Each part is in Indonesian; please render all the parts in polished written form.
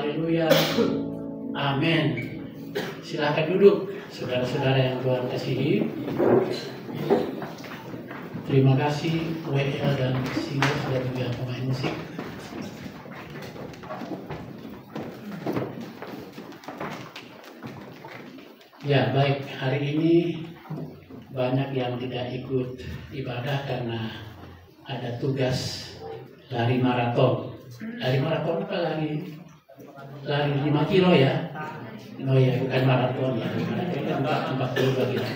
Haleluya. Amin. Silakan duduk, saudara-saudara yang Tuhan kasihi. Terima kasih WL dan Singo sudah juga pemain musik. Ya, baik. Hari ini banyak yang tidak ikut ibadah karena ada tugas lari maraton. Lari maraton apa lari 5 kilo ya? Oh ya, bukan maraton ya. Maraton kan 42 kilo.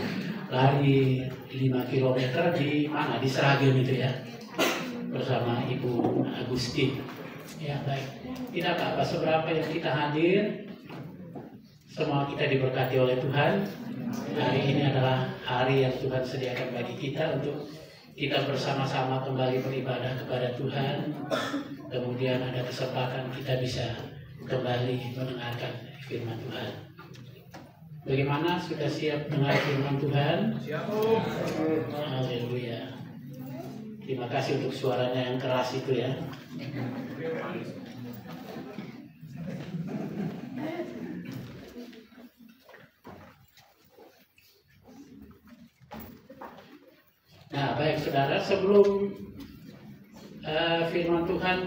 Lari 5 kilometer di mana? Di Sragen itu ya. Bersama Ibu Agusti. Ya, baik. Tidak apa-apa seberapa yang kita hadir. Semua kita diberkati oleh Tuhan. Hari ini adalah hari yang Tuhan sediakan bagi kita untuk kita bersama-sama kembali beribadah kepada Tuhan. Kemudian ada kesempatan kita bisa kembali mendengarkan firman Tuhan. Bagaimana? Sudah siap dengar firman Tuhan? Siap. Haleluya. Terima kasih untuk suaranya yang keras itu ya. Nah, baik saudara, sebelum firman Tuhan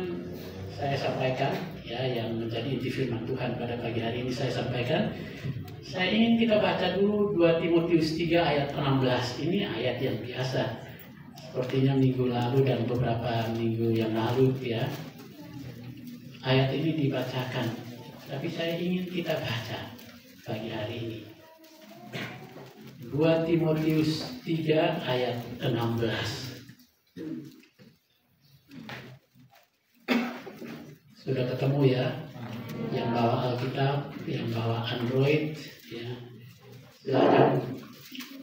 saya sampaikan, ya, yang menjadi inti firman Tuhan pada pagi hari ini saya sampaikan. Saya ingin kita baca dulu 2 Timotius 3 ayat 16. Ini ayat yang biasa. Sepertinya minggu lalu dan beberapa minggu yang lalu ya. Ayat ini dibacakan. Tapi saya ingin kita baca pagi hari ini. 2 Timotius 3 ayat 16. Sudah ketemu ya? Yang bawa Alkitab, yang bawa Android ya. Silakan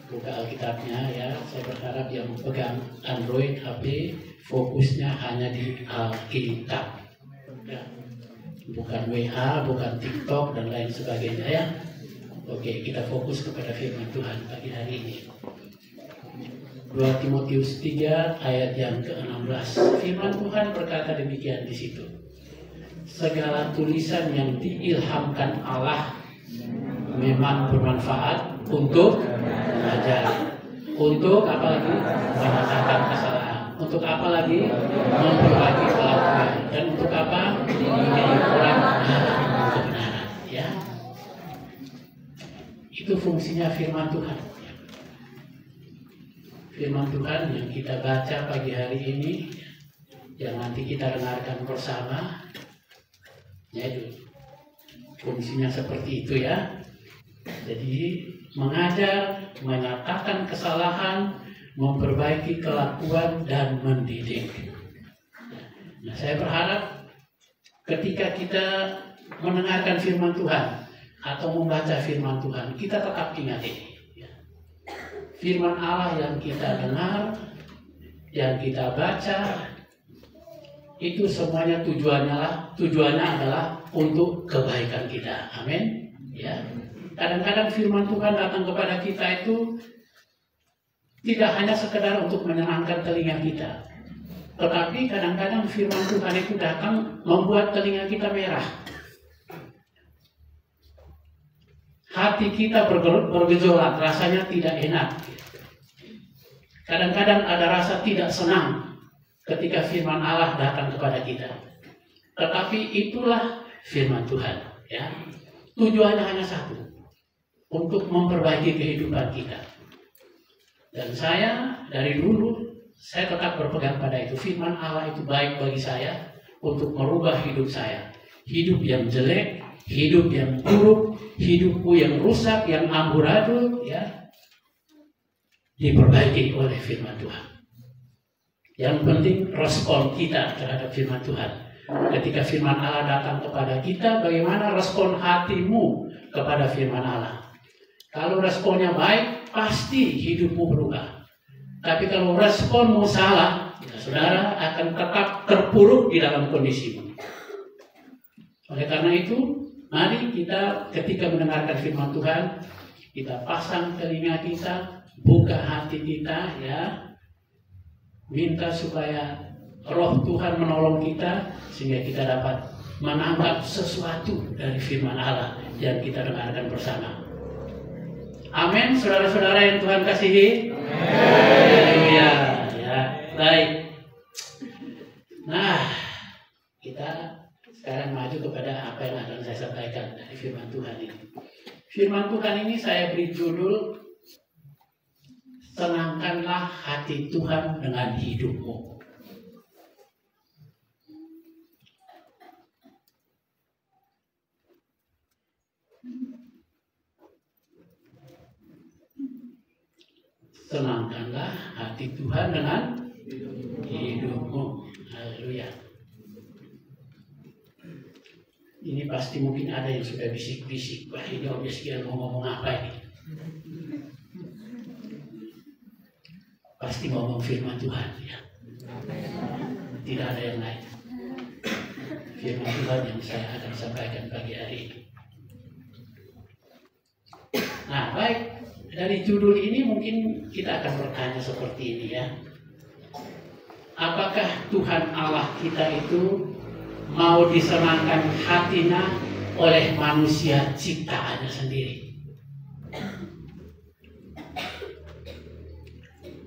buka Alkitabnya ya. Saya berharap yang pegang Android HP fokusnya hanya di Alkitab ya. Bukan WA, bukan TikTok dan lain sebagainya ya. Oke, kita fokus kepada firman Tuhan pagi hari ini. 2 Timotius 3 ayat yang ke-16. Firman Tuhan berkata demikian di situ. Segala tulisan yang diilhamkan Allah memang bermanfaat untuk mengajar, untuk apa lagi? Menyatakan kesalahan, untuk apa lagi? Memperbaiki kelakuan, dan untuk apa? Mendidik orang dalam kebenaran. Ya. Itu fungsinya firman Tuhan. Firman Tuhan yang kita baca pagi hari ini, yang nanti kita dengarkan bersama, yaitu fungsinya seperti itu ya. Jadi mengajar, menyatakan kesalahan, memperbaiki kelakuan dan mendidik. Nah, saya berharap ketika kita mendengarkan firman Tuhan atau membaca firman Tuhan, kita tetap ingat ini. Firman Allah yang kita dengar, yang kita baca, itu semuanya tujuannya adalah untuk kebaikan kita. Amin. Ya. Kadang-kadang firman Tuhan datang kepada kita itu tidak hanya sekedar untuk menyenangkan telinga kita, tetapi kadang-kadang firman Tuhan itu datang membuat telinga kita merah. Hati kita bergejolak, rasanya tidak enak. Kadang-kadang ada rasa tidak senang ketika firman Allah datang kepada kita. Tetapi itulah firman Tuhan. Ya. Tujuannya hanya satu, untuk memperbaiki kehidupan kita. Dan saya dari dulu, saya tetap berpegang pada itu. Firman Allah itu baik bagi saya untuk merubah hidup saya. Hidup yang jelek, hidup yang buruk, hidupku yang rusak, yang amburadul, ya, diperbaiki oleh firman Tuhan. Yang penting respon kita terhadap firman Tuhan. Ketika firman Allah datang kepada kita, bagaimana respon hatimu kepada firman Allah? Kalau responnya baik, pasti hidupmu berubah. Tapi kalau responmu salah, ya, saudara akan tetap terpuruk di dalam kondisimu. Oleh karena itu, mari kita ketika mendengarkan firman Tuhan, kita pasang telinga kita, buka hati kita, ya, minta supaya Roh Tuhan menolong kita sehingga kita dapat menangkap sesuatu dari firman Allah yang kita dengarkan bersama. Amin, saudara-saudara yang Tuhan kasihi. Haleluya. Ya, baik. Nah, kita sekarang maju kepada apa yang akan saya sampaikan dari firman Tuhan ini. Firman Tuhan ini saya beri judul, senangkanlah hati Tuhan dengan hidupmu. Senangkanlah hati Tuhan dengan hidupmu. Haleluya. Ini pasti mungkin ada yang sudah bisik-bisik. Wah, ini Om Yeskiel mau ngomong apa ini? Pasti ngomong firman Tuhan, ya. Tidak ada yang lain. Firman Tuhan yang saya akan sampaikan pagi hari ini. Nah, baik. Dari judul ini mungkin kita akan bertanya seperti ini, ya. Apakah Tuhan Allah kita itu mau disenangkan hatinya oleh manusia ciptaannya sendiri?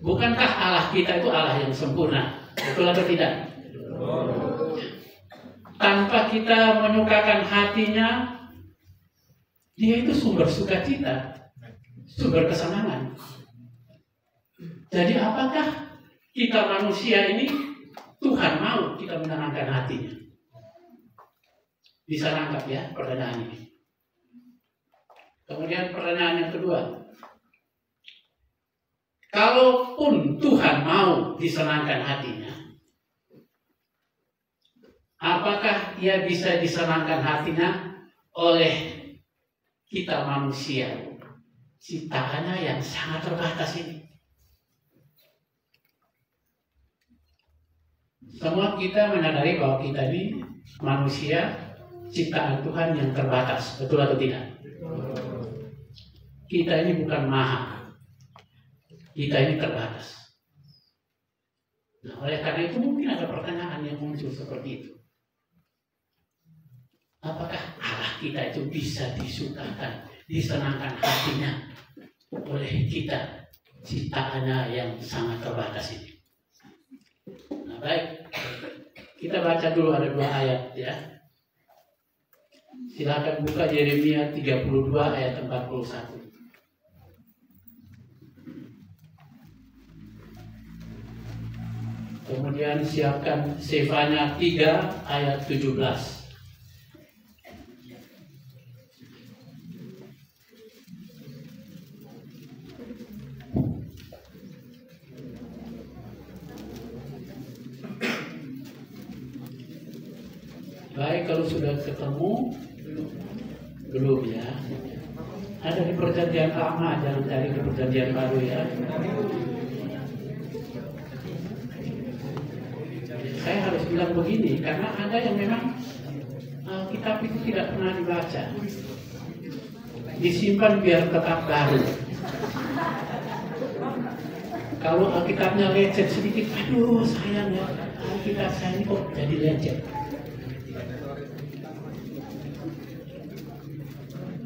Bukankah Allah kita itu Allah yang sempurna? Betul atau tidak? Tanpa kita menyukakan hatinya, dia itu sumber sukacita, sumber kesenangan. Jadi apakah kita manusia ini Tuhan mau kita menenangkan hatinya? Bisa nangkap ya pertanyaan ini. Kemudian pertanyaan yang kedua, kalaupun Tuhan mau disenangkan hatinya, apakah ia bisa disenangkan hatinya oleh kita manusia ciptaannya yang sangat terbatas ini? Semua kita menyadari bahwa kita ini manusia ciptaan Tuhan yang terbatas, betul atau tidak? Kita ini bukan maha, kita ini terbatas. Nah, oleh karena itu mungkin ada pertanyaan yang muncul seperti itu. Apakah Allah kita itu bisa disukakan, disenangkan hatinya oleh kita ciptaannya yang sangat terbatas ini? Nah, baik, kita baca dulu, ada 2 ayat, ya. Silakan buka Yeremia 32 ayat 41. Kemudian siapkan Sefanya 3 ayat 17. Baik, kalau sudah ketemu, belum ya. Ada di perjanjian lama, jangan cari di perjanjian baru, ya. Saya harus bilang begini, karena ada yang memang kitab itu tidak pernah dibaca. Disimpan biar tetap baru. Kalau Alkitabnya lecet sedikit, aduh sayang ya, Alkitab saya ini kok jadi lecet.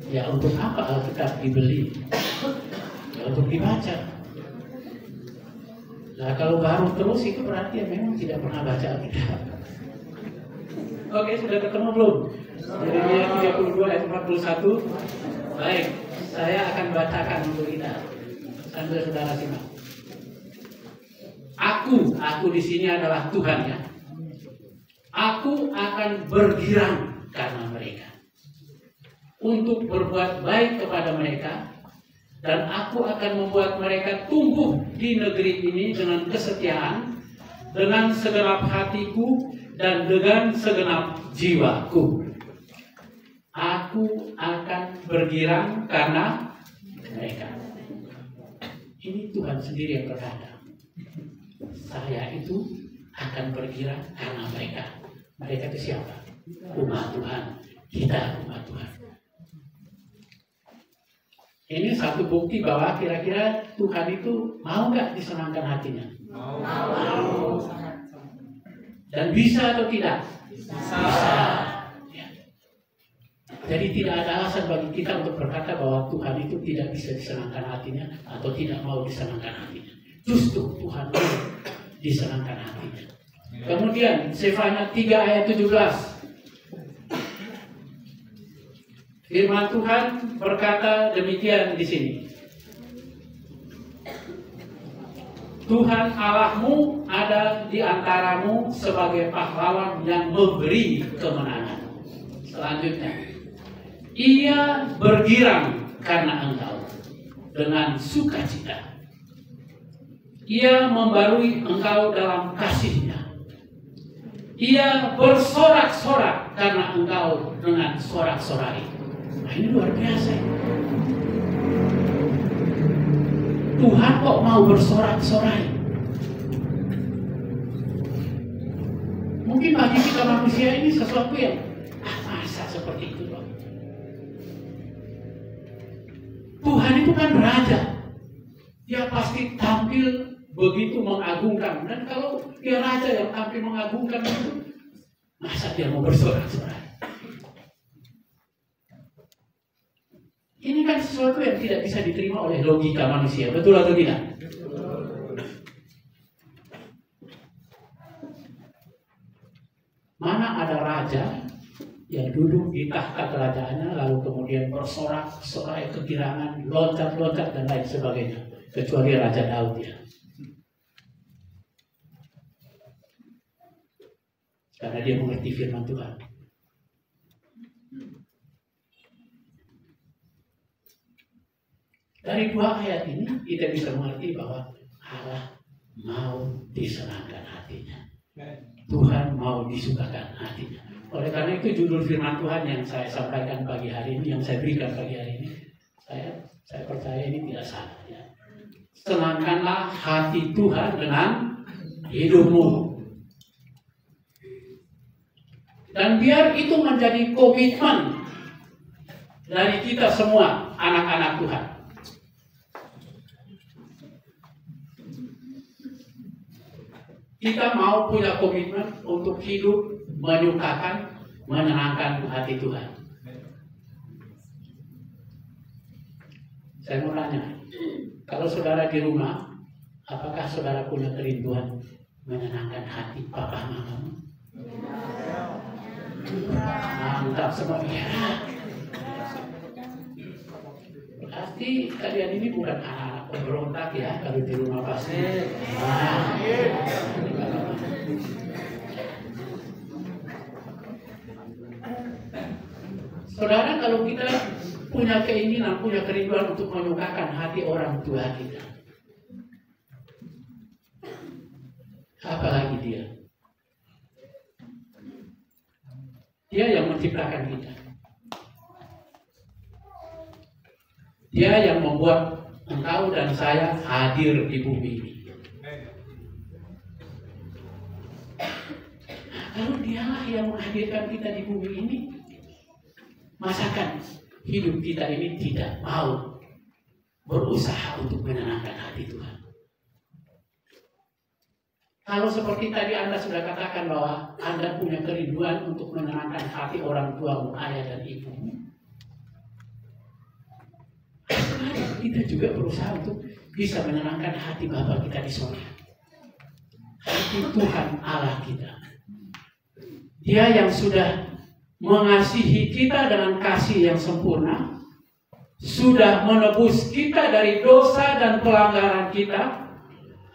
Ya untuk apa Alkitab dibeli? Ya untuk dibaca. Nah kalau baru terus itu berarti ya memang tidak pernah baca Alkitab. Oke, sudah ketemu belum? Yeremia 32 ayat 41. Baik, saya akan bacakan untuk kita sambil saudara simak. Aku di sini adalah Tuhan, ya. Aku akan bergirang karena mereka, untuk berbuat baik kepada mereka, dan aku akan membuat mereka tumbuh di negeri ini dengan kesetiaan, dengan segenap hatiku dan dengan segenap jiwaku. Aku akan bergirang karena mereka. Ini Tuhan sendiri yang berkata, saya itu akan bergirang karena mereka. Mereka itu siapa? Umat Tuhan. Kita umat Tuhan. Ini satu bukti bahwa kira-kira Tuhan itu mau nggak disenangkan hatinya? Mau. Dan bisa atau tidak? Bisa. Jadi tidak ada alasan bagi kita untuk berkata bahwa Tuhan itu tidak bisa disenangkan hatinya atau tidak mau disenangkan hatinya. Justru Tuhan mau disenangkan hatinya. Kemudian Sefanya 3 ayat 17. Firman Tuhan berkata demikian di sini. Tuhan Allahmu ada di antaramu sebagai pahlawan yang memberi kemenangan. Selanjutnya, Ia bergirang karena engkau dengan sukacita. Ia membarui engkau dalam kasih-Nya. Ia bersorak-sorak karena engkau dengan sorak-sorai. Nah, ini luar biasa. Tuhan kok mau bersorak-sorai? Mungkin bagi kita manusia ini sesuatu yang masa seperti itu loh. Tuhan itu kan raja. Dia pasti tampil begitu mengagumkan. Dan kalau dia raja yang tampil mengagumkan itu, masa dia mau bersorak-sorai? Ini kan sesuatu yang tidak bisa diterima oleh logika manusia. Betul atau tidak? Mana ada raja yang duduk di tahta kerajaannya lalu kemudian bersorak-sorai kegirangan, loncat-loncat dan lain sebagainya, kecuali Raja Daud ya. Karena dia mengerti firman Tuhan. Dari 2 ayat ini kita bisa mengerti bahwa Allah mau disenangkan hatinya. Tuhan mau disukakan hatinya. Oleh karena itu judul firman Tuhan yang saya sampaikan pagi hari ini, yang saya berikan pagi hari ini, saya percaya ini tidak salah ya. Senangkanlah hati Tuhan dengan hidupmu. Dan biar itu menjadi komitmen dari kita semua anak-anak Tuhan. Kita mau punya komitmen untuk hidup menyukakan, menyenangkan hati Tuhan. Saya mau tanya, kalau saudara di rumah, apakah saudara punya kerinduan menyenangkan hati papa mamamu? Mantap semuanya. Pasti kalian ini bukan anak-anak pemberontak ya, kalau di rumah pasti. Saudara, kalau kita punya keinginan, punya kerinduan untuk menyukakan hati orang tua kita, apalagi dia? Dia yang menciptakan kita. Dia yang membuat engkau dan saya hadir di bumi ini. Kalau dialah yang menghadirkan kita di bumi ini, masakan hidup kita ini tidak mau berusaha untuk menyenangkan hati Tuhan? Kalau seperti tadi Anda sudah katakan bahwa Anda punya kerinduan untuk menyenangkan hati orang tuamu, ayah dan ibumu, kita juga berusaha untuk bisa menyenangkan hati Bapa kita di surga. Hati Tuhan Allah kita. Dia yang sudah mengasihi kita dengan kasih yang sempurna, sudah menebus kita dari dosa dan pelanggaran kita.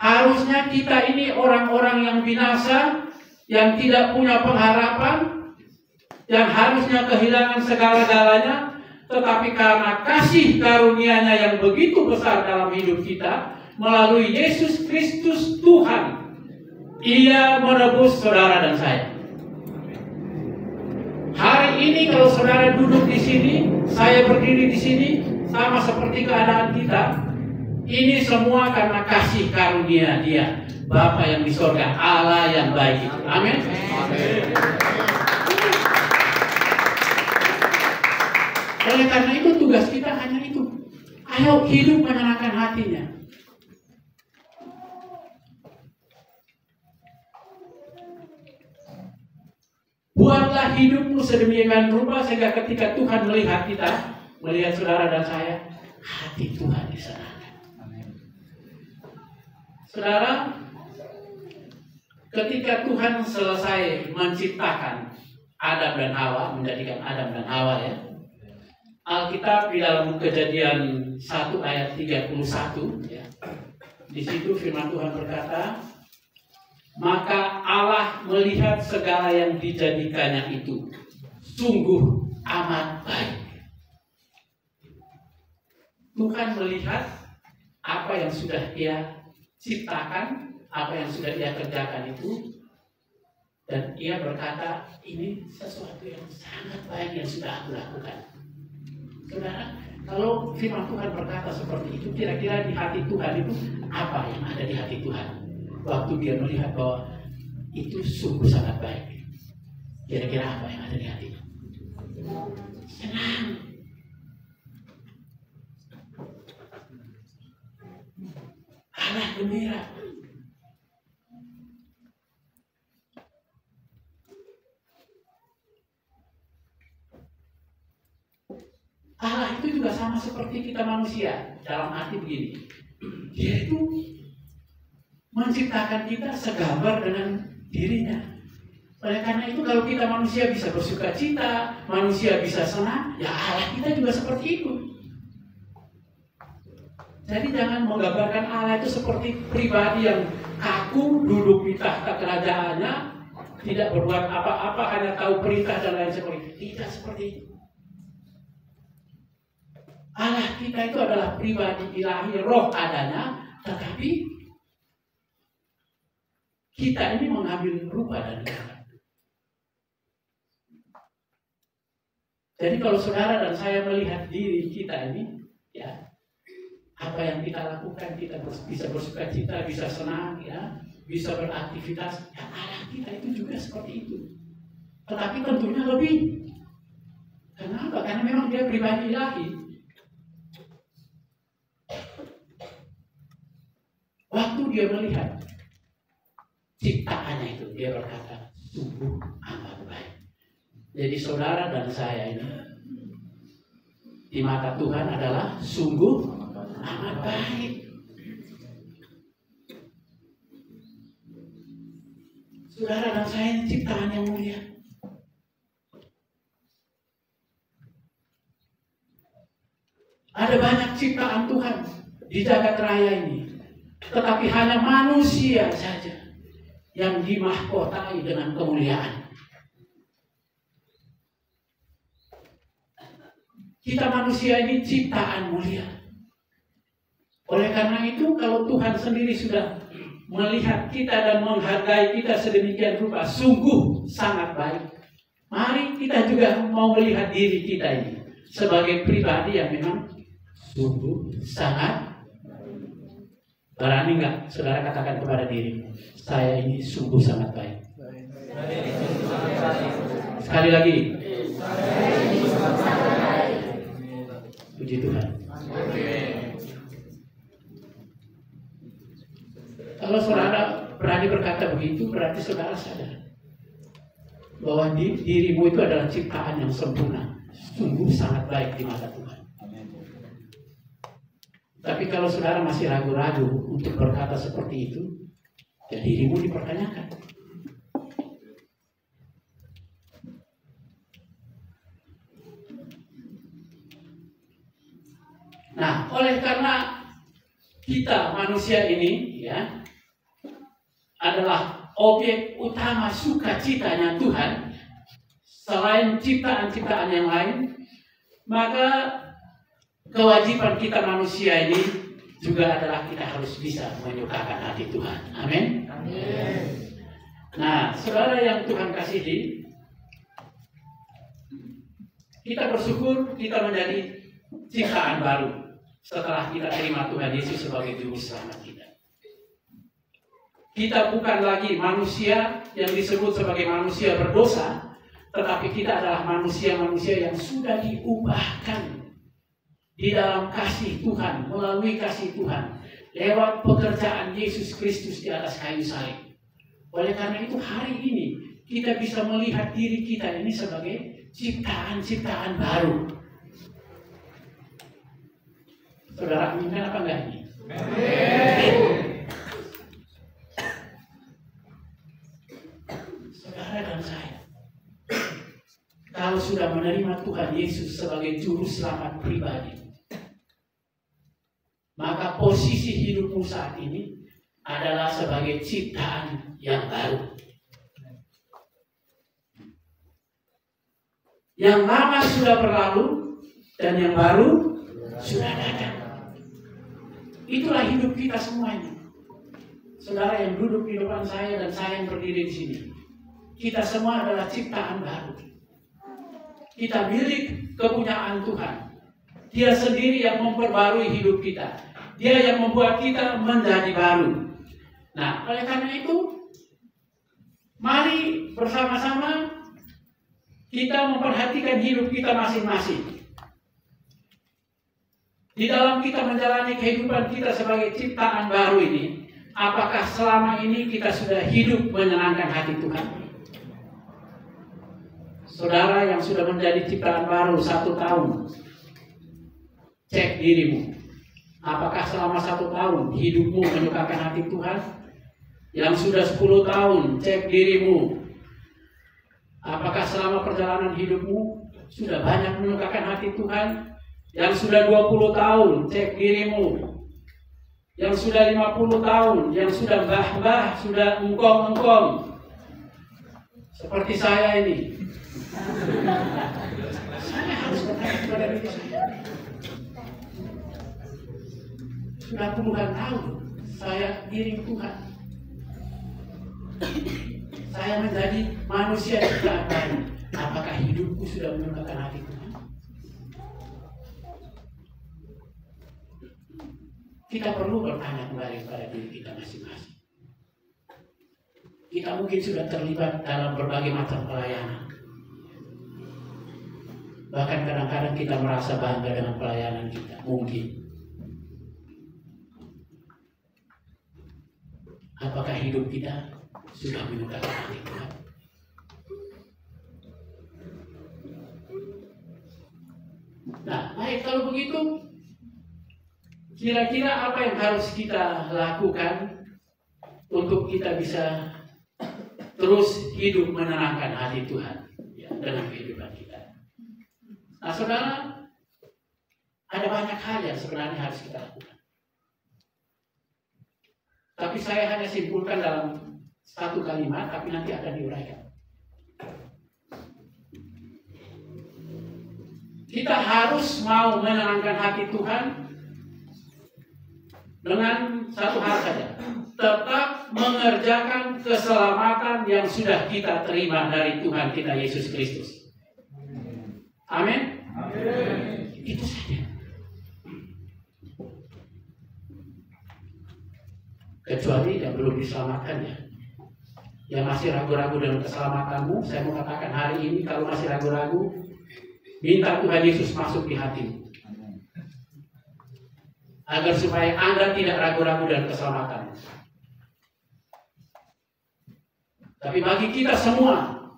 Harusnya kita ini orang-orang yang binasa, yang tidak punya pengharapan, yang harusnya kehilangan segala-galanya. Tetapi karena kasih karunia-Nya yang begitu besar dalam hidup kita, melalui Yesus Kristus Tuhan, Ia menebus saudara dan saya. Hari ini kalau saudara duduk di sini, saya berdiri di sini, sama seperti keadaan kita, ini semua karena kasih karunia Dia, Bapa yang di surga, Allah yang baik itu. Amin. Oleh karena itu tugas kita hanya itu. Ayo hidup menyenangkan hatinya. Buatlah hidupmu sedemikian rupa sehingga ketika Tuhan melihat kita, melihat saudara dan saya, hati Tuhan disenangkan. Saudara, ketika Tuhan selesai menciptakan Adam dan Hawa, menjadikan Adam dan Hawa ya, Alkitab di dalam Kejadian 1 ayat 31 ya, di situ firman Tuhan berkata, maka Allah melihat segala yang dijadikannya itu sungguh amat baik. Tuhan melihat apa yang sudah Ia ciptakan, apa yang sudah Ia kerjakan itu, dan Ia berkata, ini sesuatu yang sangat baik yang sudah aku lakukan. Saudara, kalau firman Tuhan berkata seperti itu, kira-kira di hati Tuhan itu apa yang ada di hati Tuhan? Waktu Dia melihat bahwa itu sungguh sangat baik, kira-kira apa yang ada di hati? Senang. Allah gembira. Allah itu juga sama seperti kita manusia, dalam arti begini, Dia itu menciptakan kita segambar dengan dirinya. Oleh karena itu kalau kita manusia bisa bersuka cita, manusia bisa senang, ya Allah kita juga seperti itu. Jadi jangan menggambarkan Allah itu seperti pribadi yang kaku, duduk di tahta kerajaannya, tidak berbuat apa-apa, hanya tahu perintah dan lain sebagainya. Tidak seperti itu. Allah kita itu adalah pribadi ilahi, roh adanya, tetapi kita ini mengambil rupa dari Tuhan. Jadi kalau saudara dan saya melihat diri kita ini, ya, apa yang kita lakukan, kita bisa bersuka cita, bisa senang, ya, bisa beraktivitas, ya Allah kita itu juga seperti itu. Tetapi tentunya lebih. Kenapa? Karena memang Dia pribadi ilahi. Waktu Dia melihat ciptaannya itu, Dia berkata, sungguh amat baik. Jadi saudara dan saya ini di mata Tuhan adalah sungguh amat baik. Saudara dan saya ini ciptaan yang mulia. Ada banyak ciptaan Tuhan di jagat raya ini, tetapi hanya manusia saja yang dimahkotai dengan kemuliaan. Kita manusia ini ciptaan mulia. Oleh karena itu, kalau Tuhan sendiri sudah melihat kita dan menghargai kita sedemikian rupa, sungguh sangat baik. Mari kita juga mau melihat diri kita ini sebagai pribadi yang memang sungguh sangat. Berani nggak saudara katakan kepada diri, saya ini sungguh sangat baik. Sekali lagi. Puji Tuhan. Kalau saudara berani berkata begitu, berarti saudara sadar bahwa dirimu itu adalah ciptaan yang sempurna, sungguh sangat baik di mata Tuhan. Tapi kalau saudara masih ragu-ragu untuk berkata seperti itu, ya dirimu dipertanyakan. Nah, oleh karena kita manusia ini ya adalah objek utama sukacitanya Tuhan, selain ciptaan-ciptaan yang lain, maka kewajiban kita manusia ini juga adalah kita harus bisa menyukakan hati Tuhan. Amin. Amin. Nah, saudara yang Tuhan kasihi, kita bersyukur kita menjadi ciptaan baru setelah kita terima Tuhan Yesus sebagai juru selamat kita. Kita bukan lagi manusia yang disebut sebagai manusia berdosa, tetapi kita adalah manusia-manusia yang sudah diubahkan di dalam kasih Tuhan, melalui kasih Tuhan, lewat pekerjaan Yesus Kristus di atas kayu salib. Oleh karena itu hari ini kita bisa melihat diri kita ini sebagai ciptaan-ciptaan baru. Saudara aminkan apa enggak ini? Saudara dan saya, kalau sudah menerima Tuhan Yesus sebagai juru selamat pribadi, maka posisi hidupmu saat ini adalah sebagai ciptaan yang baru. Yang lama sudah berlalu dan yang baru sudah datang. Itulah hidup kita semuanya. Saudara yang duduk di depan saya dan saya yang berdiri di sini, kita semua adalah ciptaan baru. Kita milik kepunyaan Tuhan. Dia sendiri yang memperbarui hidup kita. Dia yang membuat kita menjadi baru. Nah, oleh karena itu, mari bersama-sama kita memperhatikan hidup kita masing-masing. Di dalam kita menjalani kehidupan kita sebagai ciptaan baru ini, apakah selama ini kita sudah hidup menyenangkan hati Tuhan? Saudara yang sudah menjadi ciptaan baru 1 tahun, cek dirimu. Apakah selama 1 tahun hidupmu menyukakan hati Tuhan? Yang sudah 10 tahun, cek dirimu. Apakah selama perjalanan hidupmu sudah banyak menyukakan hati Tuhan? Yang sudah 20 tahun, cek dirimu. Yang sudah 50 tahun, yang sudah mbah-mbah, sudah engkong-engkong. Seperti saya ini. Saya harus bertanya kepada diri saya. Sudah puluhan tahun saya iring Tuhan. Saya menjadi manusia ciptaan baru. Apakah hidupku sudah menyukakan hati Tuhan? Kita perlu bertanya kembali kepada diri kita masing-masing. Kita mungkin sudah terlibat dalam berbagai macam pelayanan. Bahkan kadang-kadang kita merasa bangga dengan pelayanan kita. Mungkin. Apakah hidup kita sudah menyukakan hati Tuhan? Nah, baik, kalau begitu, kira-kira apa yang harus kita lakukan untuk kita bisa terus hidup menenangkan hati Tuhan ya, dalam kehidupan kita? Nah, saudara, ada banyak hal yang sebenarnya harus kita lakukan. Tapi saya hanya simpulkan dalam 1 kalimat, tapi nanti akan diuraikan. Kita harus mau menenangkan hati Tuhan dengan 1 hal saja. Tetap mengerjakan keselamatan yang sudah kita terima dari Tuhan kita Yesus Kristus. Amin. Itu saja. Kecuali yang belum diselamatkan ya. Yang masih ragu-ragu dengan keselamatanmu, saya mau katakan hari ini kalau masih ragu-ragu, minta Tuhan Yesus masuk di hatimu. Agar supaya Anda tidak ragu-ragu dengan keselamatanmu. Tapi bagi kita semua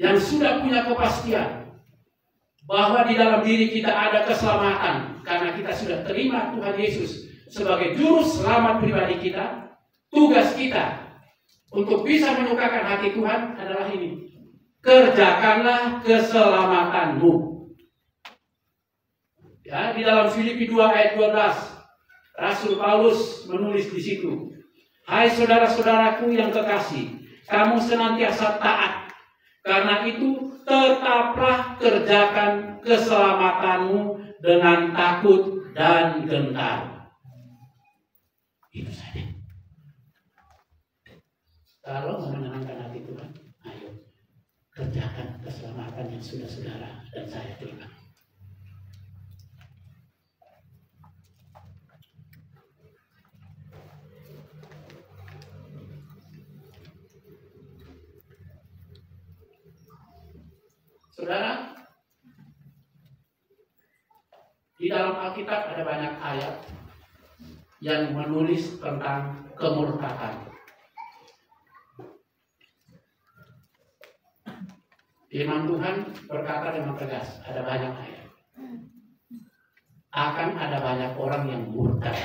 yang sudah punya kepastian bahwa di dalam diri kita ada keselamatan karena kita sudah terima Tuhan Yesus sebagai juru selamat pribadi kita, tugas kita untuk bisa menyukakan hati Tuhan adalah ini. Kerjakanlah keselamatanmu. Ya, di dalam Filipi 2 ayat 12, Rasul Paulus menulis di situ, "Hai saudara-saudaraku yang kekasih, kamu senantiasa taat. Karena itu tetaplah kerjakan keselamatanmu dengan takut dan gentar." Itu saja. Kalau mau menenangkan hati Tuhan, ayo kerjakan keselamatan yang sudah saudara dan saya terima. Saudara, di dalam Alkitab ada banyak ayat yang menulis tentang kemurkaan. Firman Tuhan berkata dengan tegas, ada banyak ayat. Akan ada banyak orang yang murtad.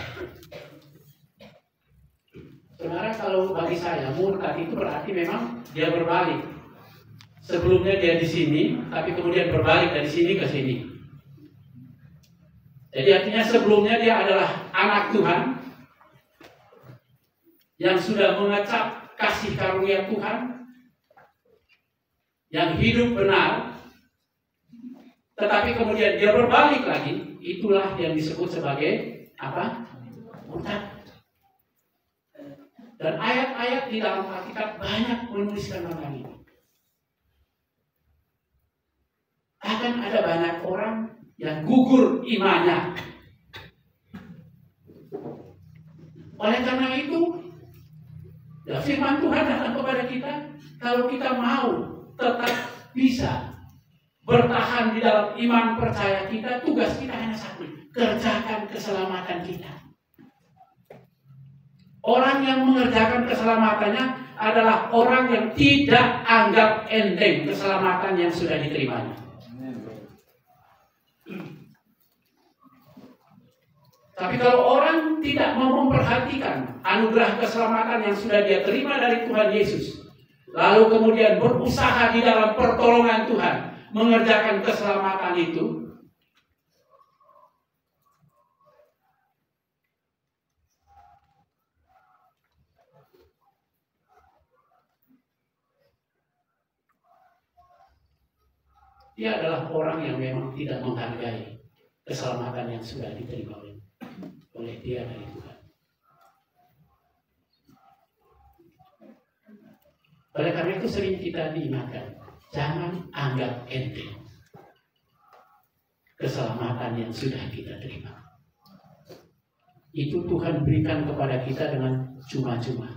Saudara, kalau bagi saya murtad itu berarti memang dia berbalik. Sebelumnya dia di sini, tapi kemudian berbalik dari sini ke sini. Jadi artinya sebelumnya dia adalah anak Tuhan yang sudah mengecap kasih karunia Tuhan, yang hidup benar, tetapi kemudian dia berbalik lagi. Itulah yang disebut sebagai apa? Murtad. Dan ayat-ayat di dalam Alkitab banyak menuliskan tentang ini. Akan ada banyak orang yang gugur imannya. Oleh karena itu, ya firman Tuhan datang kepada kita, kalau kita mau tetap bisa bertahan di dalam iman percaya kita, tugas kita hanya satu, kerjakan keselamatan kita. Orang yang mengerjakan keselamatannya adalah orang yang tidak anggap enteng keselamatan yang sudah diterimanya. Tapi kalau orang tidak mau memperhatikan anugerah keselamatan yang sudah dia terima dari Tuhan Yesus, lalu kemudian berusaha di dalam pertolongan Tuhan mengerjakan keselamatan itu, dia adalah orang yang memang tidak menghargai keselamatan yang sudah diterima oleh dia dari Tuhan. Oleh karena itu sering kita diingatkan, jangan anggap enteng keselamatan yang sudah kita terima. Itu Tuhan berikan kepada kita dengan cuma-cuma.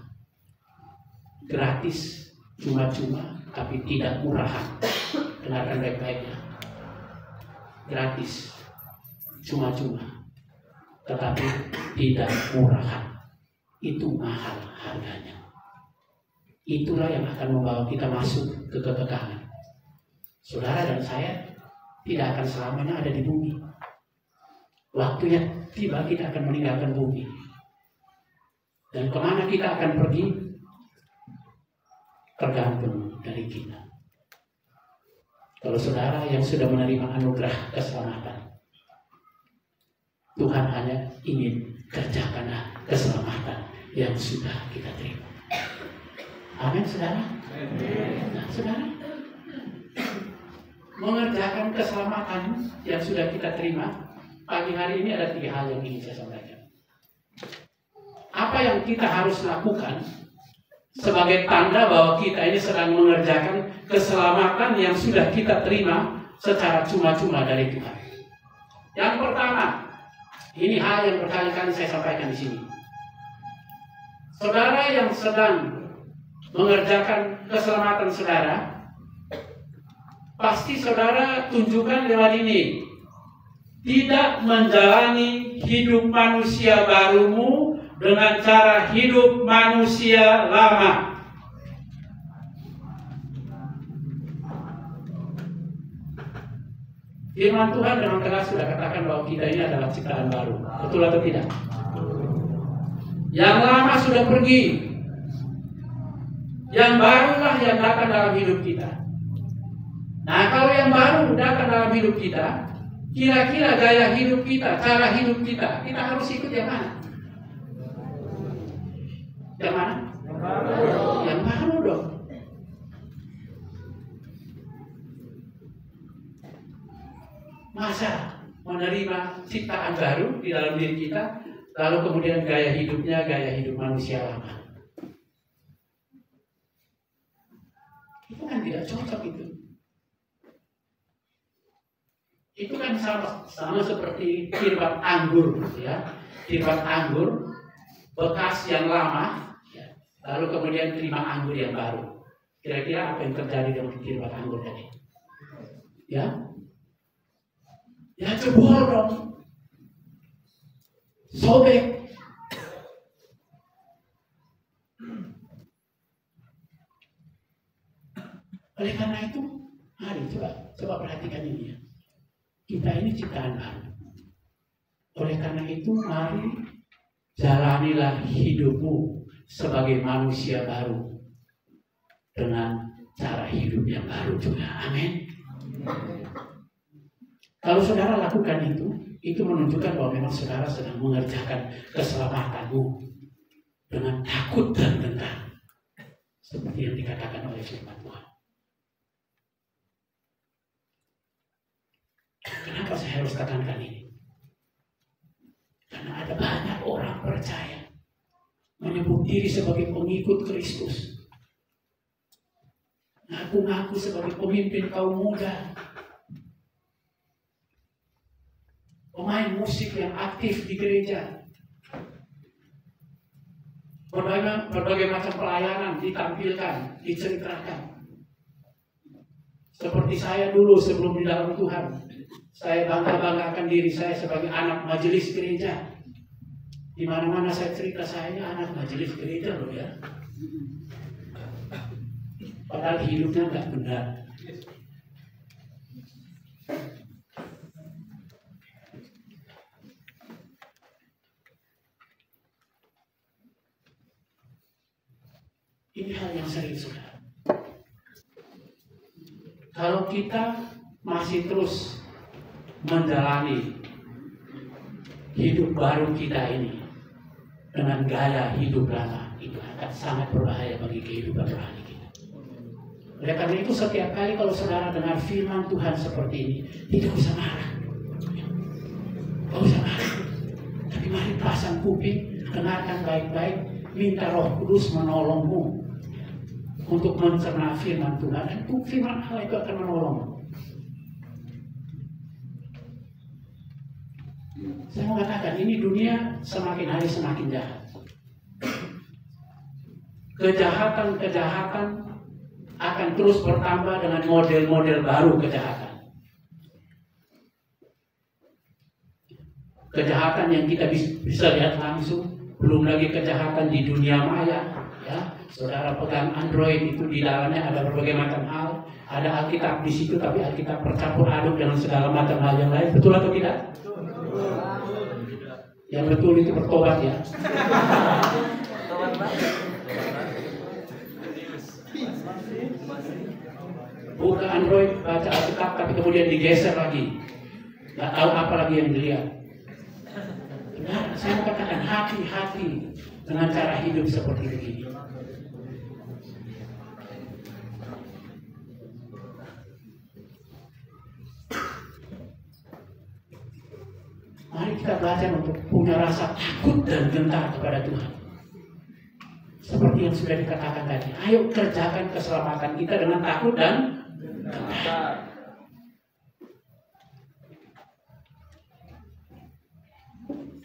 Gratis, cuma-cuma, tapi tidak murahan. Dengarkan baik-baiknya. Gratis, cuma-cuma, tetapi tidak murahan. Itu mahal harganya. Itulah yang akan membawa kita masuk ke ketegangan. Saudara dan saya tidak akan selamanya ada di bumi. Waktunya tiba kita akan meninggalkan bumi. Dan kemana kita akan pergi? Tergantung dari kita. Kalau saudara yang sudah menerima anugerah keselamatan, Tuhan hanya ingin kerjakanlah keselamatan yang sudah kita terima. Amin, saudara. Nah, saudara, mengerjakan keselamatan yang sudah kita terima, pagi hari ini ada 3 hal yang ingin saya sampaikan. Apa yang kita harus lakukan sebagai tanda bahwa kita ini sedang mengerjakan keselamatan yang sudah kita terima secara cuma-cuma dari Tuhan. Yang pertama, ini hal yang berkali-kali saya sampaikan di sini. Saudara yang sedang mengerjakan keselamatan saudara, pasti saudara tunjukkan lewat ini. Tidak menjalani hidup manusia barumu dengan cara hidup manusia lama. Firman Tuhan dengan tegas sudah katakan bahwa kita ini adalah ciptaan baru. Betul atau tidak? Yang lama sudah pergi. Yang barulah yang datang dalam hidup kita. Nah, kalau yang baru datang dalam hidup kita, kira-kira gaya hidup kita, cara hidup kita harus ikut yang mana? Yang mana? Yang baru dong. Masa menerima ciptaan baru di dalam diri kita, lalu kemudian gaya hidupnya gaya hidup manusia lama? Itu kan tidak cocok itu. Itu kan sama seperti kirbat anggur, ya. Kirbat anggur bekas yang lama, ya. Lalu kemudian terima anggur yang baru. Kira-kira apa yang terjadi dengan kirbat anggur tadi? Ya, ya jebol dong, sobek. Oleh karena itu, Mari coba perhatikan ini ya. Kita ini ciptaan baru. Oleh karena itu, mari jalanilah hidupmu sebagai manusia baru dengan cara hidup yang baru juga. Amin. Kalau saudara lakukan itu menunjukkan bahwa memang saudara sedang mengerjakan keselamatanmu dengan takut dan gentar, seperti yang dikatakan oleh firman Tuhan. Kenapa saya harus tekankan ini? Karena ada banyak orang percaya menyebut diri sebagai pengikut Kristus, ngaku-ngaku sebagai pemimpin kaum muda, pemain musik yang aktif di gereja, berbagai macam pelayanan ditampilkan, diceritakan. Seperti saya dulu sebelum di dalam Tuhan, saya bangga-banggakan diri saya sebagai anak majelis gereja. Di mana-mana saya cerita saya ini anak majelis gereja loh ya. Padahal hidupnya nggak benar. Ini hal yang serius, saudara. Kalau kita masih terus menjalani hidup baru kita ini dengan gaya hidup lama, itu akan sangat berbahaya bagi kehidupan rohani kita. Oleh karena itu, setiap kali kalau saudara dengar firman Tuhan seperti ini, tidak usah marah. Tidak usah marah. Tapi mari pasang kuping, dengarkan baik-baik, minta Roh Kudus menolongmu untuk mencerna firman Tuhan, dan firman Allah itu akan menolong. Saya mengatakan ini dunia semakin hari semakin jahat. Kejahatan akan terus bertambah dengan model-model baru kejahatan. Kejahatan yang kita bisa lihat langsung, belum lagi kejahatan di dunia maya. Ya, saudara pegang Android itu di dalamnya ada berbagai macam hal, ada Alkitab di situ, tapi Alkitab bercampur aduk dengan segala macam hal yang lain. Betul atau tidak? Yang betul itu bertobat ya. Buka Android, baca Alkitab, tapi kemudian digeser lagi. Nggak tahu apa lagi yang dilihat. Nah, saya katakan hati-hati dengan cara hidup seperti begini. Mari kita belajar untuk punya rasa takut dan gentar kepada Tuhan. Seperti yang sudah dikatakan tadi, ayo kerjakan keselamatan kita dengan takut dan gentar.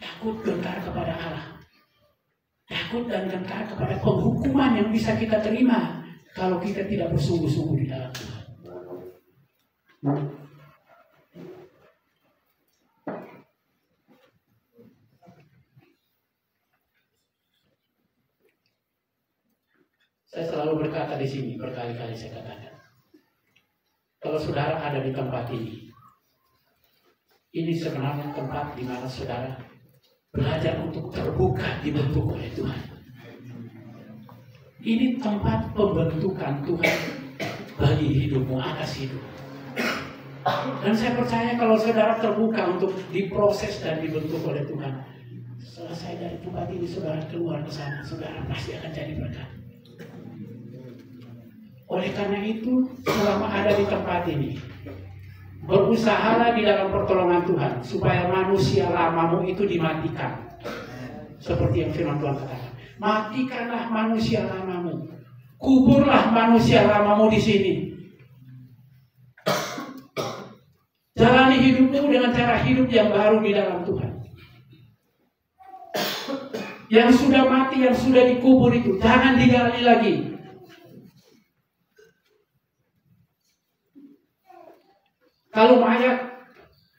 Takut gentar kepada Allah. Takut dan gentar kepada penghukuman yang bisa kita terima kalau kita tidak bersungguh-sungguh di dalam Tuhan. Saya selalu berkata di sini, berkali-kali saya katakan, kalau saudara ada di tempat ini sebenarnya tempat di mana saudara belajar untuk terbuka dibentuk oleh Tuhan. Ini tempat pembentukan Tuhan bagi hidupmu, atas hidup. Dan saya percaya kalau saudara terbuka untuk diproses dan dibentuk oleh Tuhan, selesai dari tempat ini saudara keluar ke sana, saudara pasti akan jadi berkat. Oleh karena itu, selama ada di tempat ini, berusahalah di dalam pertolongan Tuhan supaya manusia lamamu itu dimatikan. Seperti yang firman Tuhan katakan, matikanlah manusia lamamu, kuburlah manusia lamamu di sini. Jalani hidupmu dengan cara hidup yang baru di dalam Tuhan. Yang sudah mati, yang sudah dikubur itu jangan digali lagi. Kalau mayat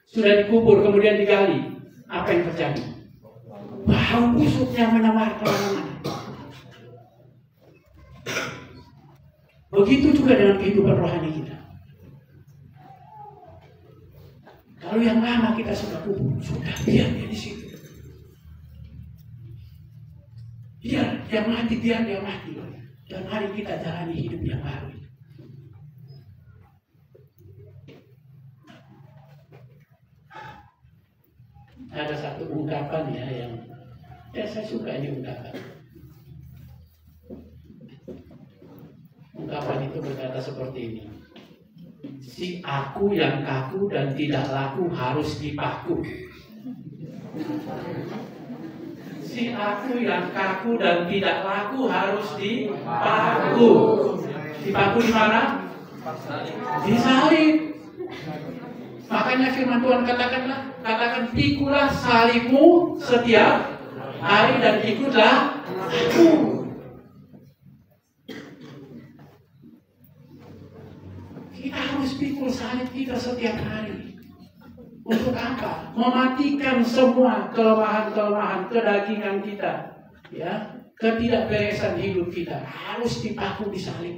sudah dikubur kemudian digali, apa yang terjadi? Bau busuknya menamar kemana-mana. Begitu juga dengan kehidupan rohani kita. Kalau yang lama kita sudah kubur, sudah biar dia di situ. Biar dia mati, Dan mari kita jalani hidup yang baru. Ada satu ungkapan ya yang saya suka ini ungkapan. Ungkapan itu berkata seperti ini. Si aku yang kaku dan tidak laku harus dipaku. Si aku yang kaku dan tidak laku harus dipaku. Dipaku di mana? Di salib. Makanya firman Tuhan katakan pikulah salibmu setiap hari dan ikutlah aku. Kita harus pikul salib kita setiap hari. Untuk apa? Mematikan semua kelemahan-kelemahan kedagingan kita, ya, ketidakberesan hidup kita harus dipaku di salib.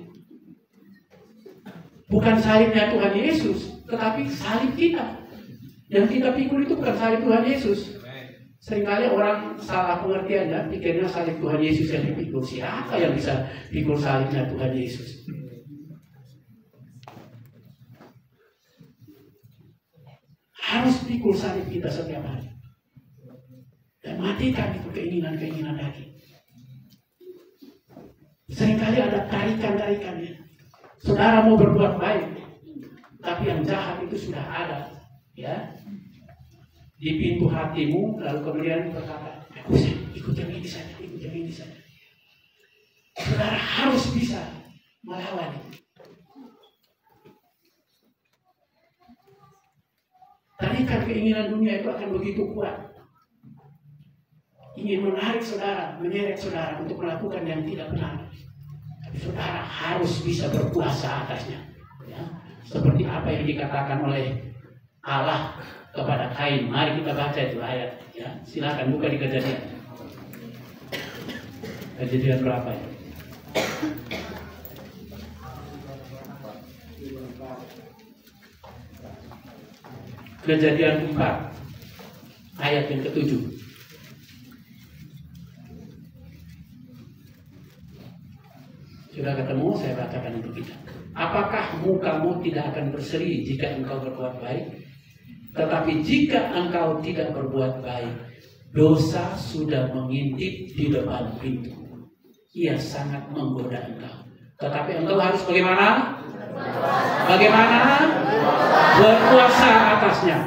Bukan salibnya Tuhan Yesus, tetapi salib kita. Yang kita pikul itu bukan salib Tuhan Yesus. Seringkali orang salah pengertiannya, pikirnya salib Tuhan Yesus yang dipikul. Siapa yang bisa pikul salibnya Tuhan Yesus? Harus pikul salib kita setiap hari. Dan matikan itu keinginan-keinginan daging. Seringkali ada tarikan-tarikannya. Saudara mau berbuat baik, tapi yang jahat itu sudah ada, ya, di pintu hatimu, lalu kemudian berkata, ikut yang ini saja, ikut yang ini saja. Saudara harus bisa melawan itu. Tarikan keinginan dunia itu akan begitu kuat. Ingin menarik saudara, menyeret saudara untuk melakukan yang tidak benar. Tapi saudara harus bisa berkuasa atasnya. Ya. Seperti apa yang dikatakan oleh Allah kepada Kain. Mari kita baca itu ayat. Ya. Silakan buka di Kejadian. Kejadian berapa ya? Kejadian 4 ayat yang ke-7. Sudah ketemu, saya bacakan untuk kita. Apakah mukamu tidak akan berseri jika engkau berbuat baik? Tetapi jika engkau tidak berbuat baik, dosa sudah mengintip di depan pintu. Ia sangat menggoda engkau. Tetapi engkau harus bagaimana? Bagaimana? Berkuasa atasnya.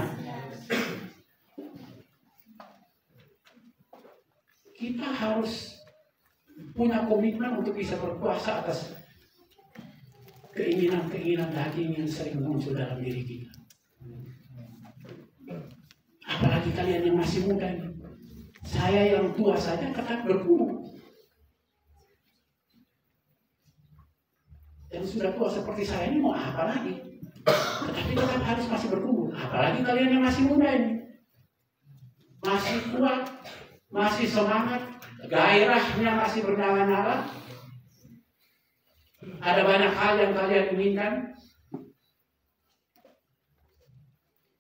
Kita harus punya komitmen untuk bisa berkuasa atas keinginan-keinginan daging yang sering muncul dalam diri kita. Apalagi kalian yang masih muda ini. Saya yang tua saja tetap bergumul. Yang sudah tua seperti saya ini mau apa lagi? Tetapi tetap harus masih bergumul. Apalagi kalian yang masih muda ini. Masih kuat, masih semangat, gairahnya masih bernyala-nyala. Ada banyak hal yang kalian inginkan.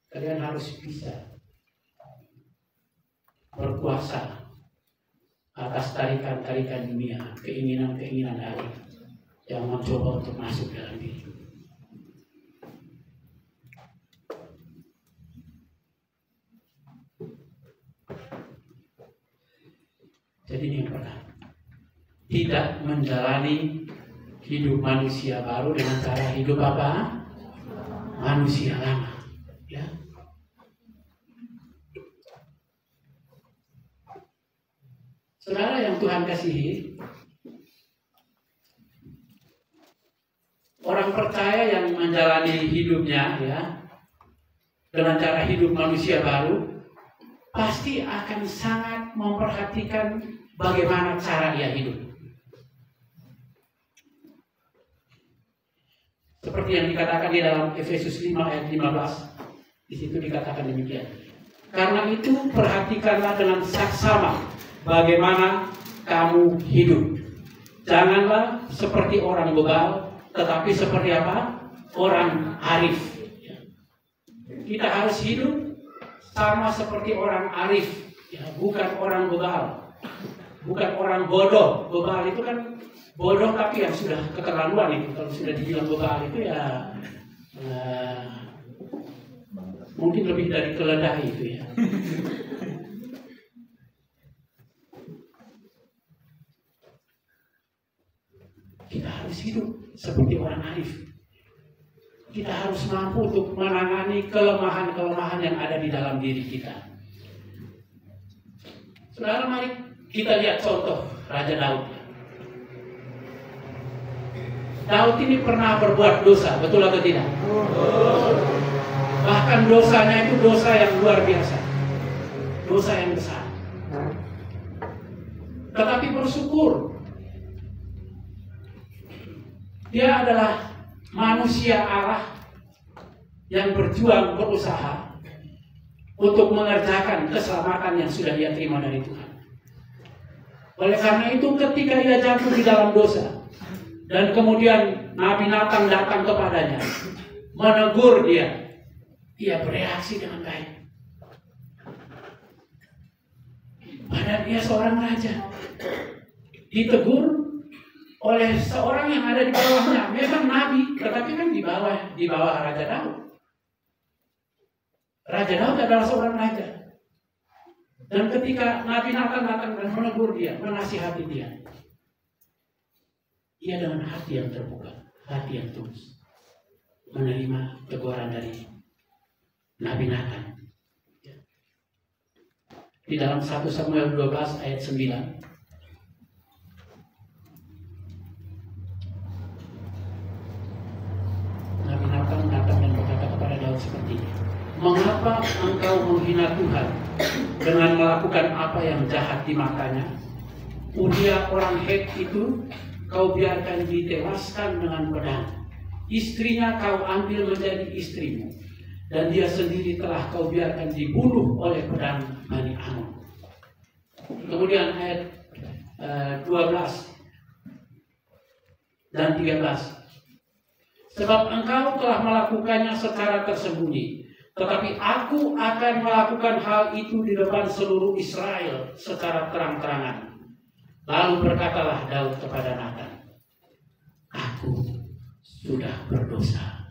Kalian harus bisa berkuasa atas tarikan-tarikan dunia, keinginan-keinginan daging yang mencoba untuk masuk dalam diri. Jadi ini yang pertama, tidak menjalani hidup manusia baru dengan cara hidup apa? Manusia lama. Ya. Saudara yang Tuhan kasihi, orang percaya yang menjalani hidupnya ya dengan cara hidup manusia baru pasti akan sangat memperhatikan bagaimana cara ia hidup. Seperti yang dikatakan di dalam Efesus 5 ayat 15. Di situ dikatakan demikian. Karena itu perhatikanlah dengan saksama bagaimana kamu hidup. Janganlah seperti orang bebal, tetapi seperti apa? Orang arif. kita harus hidup sama seperti orang arif, ya, bukan orang bebal, bukan orang bodoh. Bebal itu kan bodoh tapi yang sudah keterlaluan itu. Kalau sudah dibilang bebal itu ya mungkin lebih dari keledai itu ya. Kita harus hidup seperti orang arif. Kita harus mampu untuk menangani kelemahan-kelemahan yang ada di dalam diri kita. Saudara, mari kita lihat contoh Raja Daud. Daud ini pernah berbuat dosa, betul atau tidak? Bahkan dosanya itu dosa yang luar biasa, dosa yang besar. Tetapi bersyukur, dia adalah manusia Allah yang berjuang, berusaha untuk mengerjakan keselamatan yang sudah dia terima dari Tuhan. Oleh karena itu, ketika ia jatuh di dalam dosa dan kemudian Nabi Nathan datang kepadanya, menegur dia bereaksi dengan baik. Padahal dia seorang raja, ditegur oleh seorang yang ada di bawahnya, memang nabi, tetapi kan di bawah Raja Daud. Raja Daud adalah seorang raja. Dan ketika Nabi Nathan datang dan menegur dia, menasihati dia, ia dengan hati yang terbuka, hati yang tulus, menerima teguran dari Nabi Nathan. Di dalam 1 Samuel 12 ayat 9, Nabi Nathan datang dan berkata kepada Daud seperti ini, mengapa engkau menghina Tuhan dengan melakukan apa yang jahat di matanya? Uria orang Het itu kau biarkan ditewaskan dengan pedang. Istrinya kau ambil menjadi istrimu, dan dia sendiri telah kau biarkan dibunuh oleh pedang Bani Ammon. Kemudian ayat 12 dan 13. Sebab engkau telah melakukannya secara tersembunyi, tetapi aku akan melakukan hal itu di depan seluruh Israel secara terang-terangan. Lalu berkatalah Daud kepada Nathan, aku sudah berdosa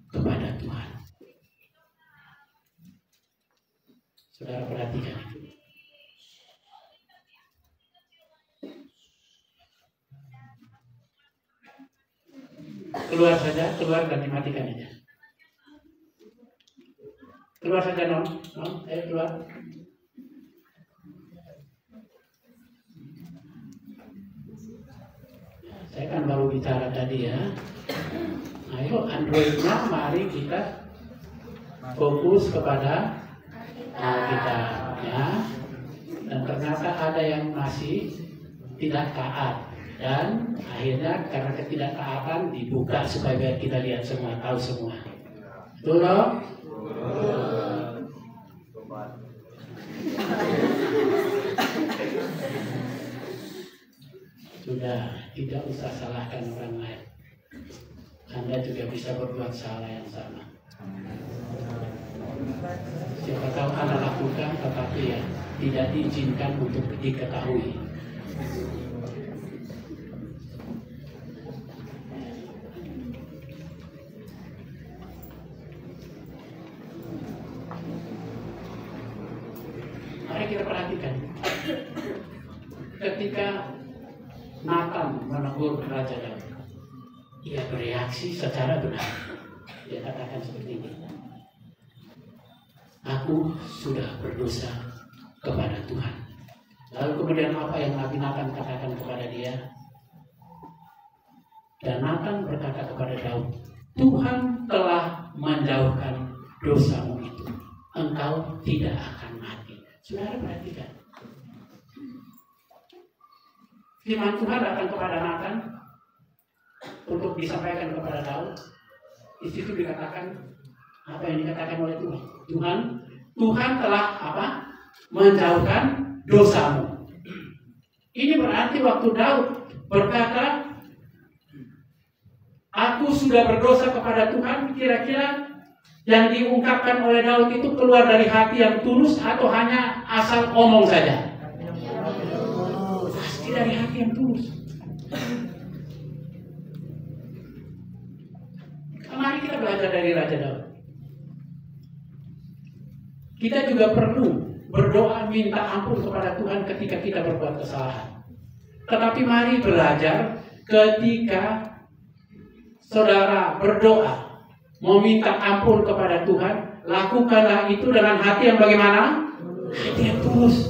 kepada Tuhan. Saudara perhatikan itu. Keluar saja, keluar dan dimatikan aja. Keluar saja, non, ayo keluar. Saya kan baru bicara tadi ya. Ayo Androidnya, mari kita fokus kepada kita ya. Dan ternyata ada yang masih tidak taat. Dan akhirnya karena ketidaktaatan dibuka supaya kita lihat semua, tahu semua. Betul loh? Sudah, tidak usah salahkan orang lain. Anda juga bisa berbuat salah yang sama. Siapa tahu Anda lakukan, tetapi ya tidak diizinkan untuk diketahui. Mari kita perhatikan. Ketika Nathan menegur Raja Daud, ia bereaksi secara benar. Dia katakan seperti ini, aku sudah berdosa kepada Tuhan. Lalu kemudian apa yang Nabi Nathan katakan kepada dia? Dan Nathan berkata kepada Daud, Tuhan telah menjauhkan dosamu itu, engkau tidak akan mati. Saudara perhatikan, firman Tuhan datang kepada Nathan untuk disampaikan kepada Daud. Di situ dikatakan apa yang dikatakan oleh Tuhan. Tuhan telah apa? Menjauhkan dosamu. Ini berarti waktu Daud berkata, aku sudah berdosa kepada Tuhan, kira-kira yang diungkapkan oleh Daud itu keluar dari hati yang tulus atau hanya asal omong saja? Pasti dari hati yang tulus. Mari kita belajar dari Raja Daud. Kita juga perlu berdoa minta ampun kepada Tuhan ketika kita berbuat kesalahan. Tetapi mari belajar ketika saudara berdoa meminta ampun kepada Tuhan, lakukanlah itu dengan hati yang bagaimana? Hati yang tulus.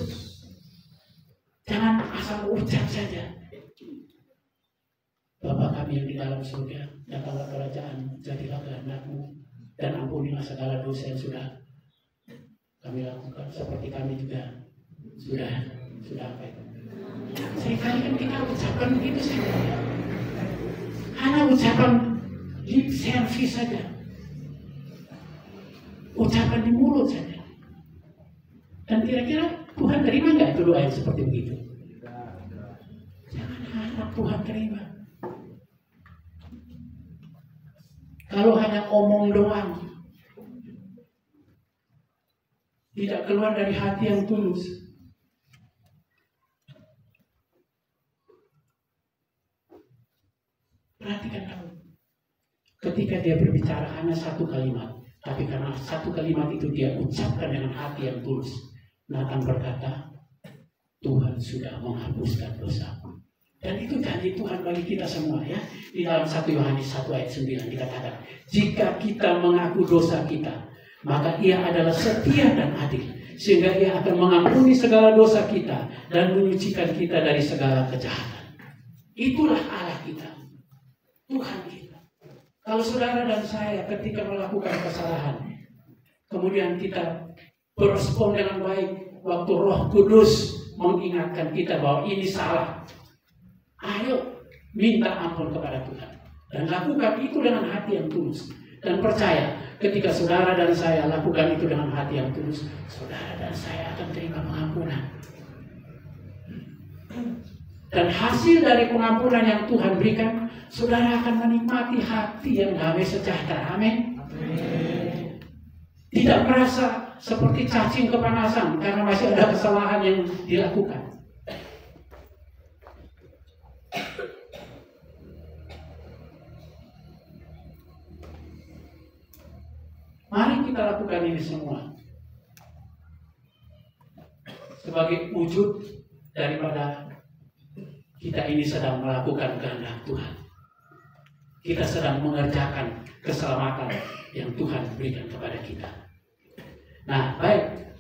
Jangan asal ucap saja. Bapa kami yang di dalam surga, datanglah kerajaan, jadilah kehendak-Mu, dan ampunilah segala dosa yang sudah kami lakukan, seperti kami juga sudah apa itu? Seringkali kan kita ucapkan begitu saja. Hanya ucapan lip service saja. Ucapan di mulut saja. Dan kira-kira Tuhan terima nggak itu doa yang seperti begitu? Jangan harap Tuhan terima. Kalau hanya omong doang, tidak keluar dari hati yang tulus, perhatikan Daud. Ketika dia berbicara hanya satu kalimat, tapi karena satu kalimat itu dia ucapkan dengan hati yang tulus, Nathan berkata, Tuhan sudah menghapuskan dosaku. Dan itu janji Tuhan bagi kita semua ya. Di dalam 1 Yohanes 1 ayat 9 dikatakan, jika kita mengaku dosa kita, maka Ia adalah setia dan adil, sehingga Ia akan mengampuni segala dosa kita dan menyucikan kita dari segala kejahatan. Itulah Allah kita, Tuhan kita. Kalau saudara dan saya ketika melakukan kesalahan, kemudian kita berespon dengan baik, waktu Roh Kudus mengingatkan kita bahwa ini salah, ayo minta ampun kepada Tuhan dan lakukan itu dengan hati yang tulus. Dan percaya, ketika saudara dan saya lakukan itu dengan hati yang tulus, saudara dan saya akan terima pengampunan. Dan hasil dari pengampunan yang Tuhan berikan, saudara akan menikmati hati yang damai sejahtera. Amin. Tidak merasa seperti cacing kepanasan karena masih ada kesalahan yang dilakukan. Mari kita lakukan ini semua sebagai wujud daripada kita ini sedang melakukan kehendak Tuhan. Kita sedang mengerjakan keselamatan yang Tuhan berikan kepada kita. Nah, baik.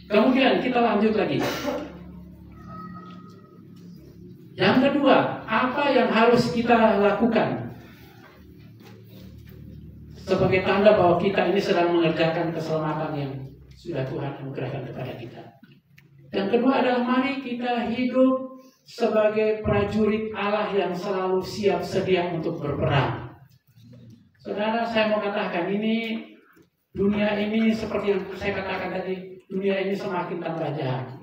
Kemudian kita lanjut lagi. Yang kedua, apa yang harus kita lakukan sebagai tanda bahwa kita ini sedang mengerjakan keselamatan yang sudah Tuhan anugerahkan kepada kita? Yang kedua adalah mari kita hidup sebagai prajurit Allah yang selalu siap sedia untuk berperang. Saudara, saya mau katakan ini, dunia ini seperti yang saya katakan tadi, dunia ini semakin tambah jahat.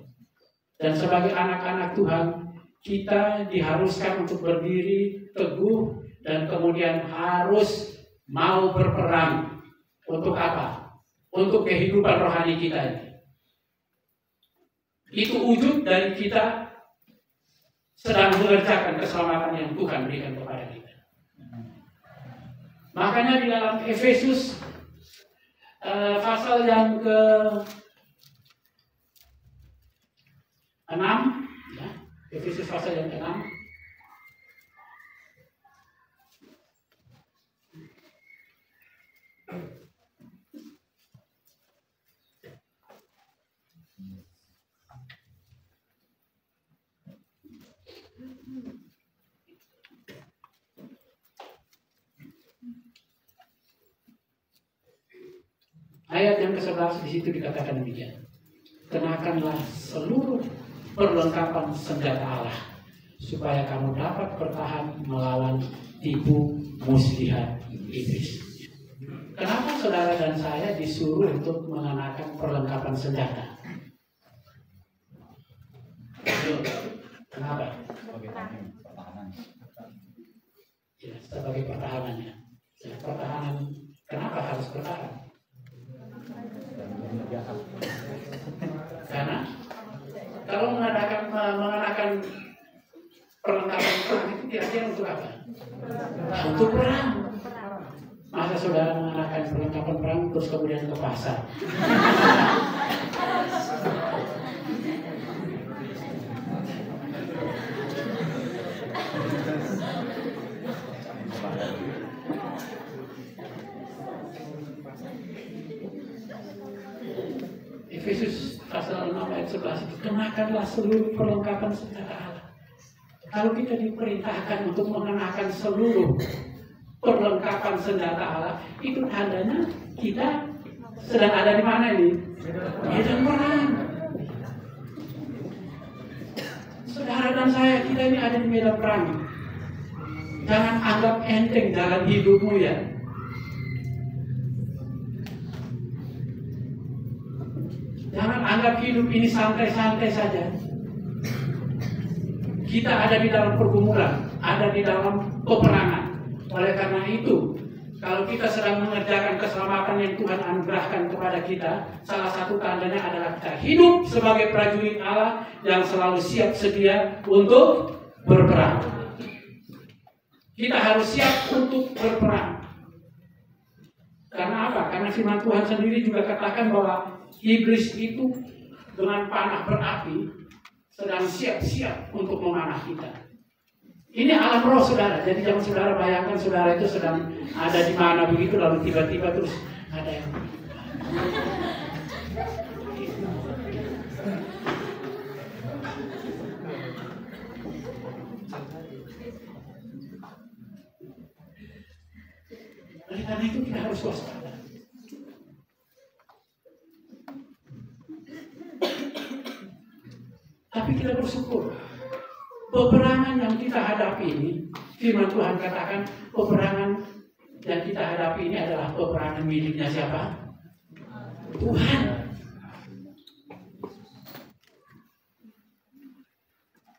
Dan sebagai anak-anak Tuhan, kita diharuskan untuk berdiri teguh dan kemudian harus mau berperang. Untuk apa? Untuk kehidupan rohani kita ini. Itu wujud dari kita sedang mengerjakan keselamatan yang Tuhan berikan kepada kita. Makanya di dalam Efesus pasal yang ke-6, ya, Efesus pasal yang ke-6, ayat yang ke-11 di situ dikatakan demikian. Kenakanlah seluruh perlengkapan senjata Allah, supaya kamu dapat bertahan melawan tipu muslihat iblis. Kenapa saudara dan saya disuruh untuk mengenakan perlengkapan senjata? Kenapa? Ya, sebagai pertahanannya. Pertahanan. Kenapa harus bertahan? Karena kalau mengenakan perlengkapan perang itu kira-kira untuk apa? Untuk perang. Masa saudara mengenakan perlengkapan perang terus kemudian ke pasar? Efesus pasal 6 ayat 11 itu, kenakanlah seluruh perlengkapan senjata Allah. Kalau kita diperintahkan untuk mengenakan seluruh perlengkapan senjata Allah, itu tandanya kita sedang ada di mana ini? Medan perang. Saudara dan saya, kita ini ada di medan perang. Jangan anggap enteng dalam hidupmu ya. Jangan anggap hidup ini santai-santai saja. Kita ada di dalam pergumulan, ada di dalam peperangan. Oleh karena itu, kalau kita sedang mengerjakan keselamatan yang Tuhan anugerahkan kepada kita, salah satu tandanya adalah kita hidup sebagai prajurit Allah yang selalu siap sedia untuk berperang. Kita harus siap untuk berperang. Karena apa? Karena firman Tuhan sendiri juga katakan bahwa iblis itu dengan panah berapi sedang siap-siap untuk memanah kita. Ini alam roh saudara. Jadi jangan saudara bayangkan saudara itu sedang ada di mana begitu lalu tiba-tiba terus ada yang oleh karena itu kita harus waspada. Tapi kita bersyukur peperangan yang kita hadapi ini, firman Tuhan katakan peperangan yang kita hadapi ini adalah peperangan miliknya siapa? Tuhan.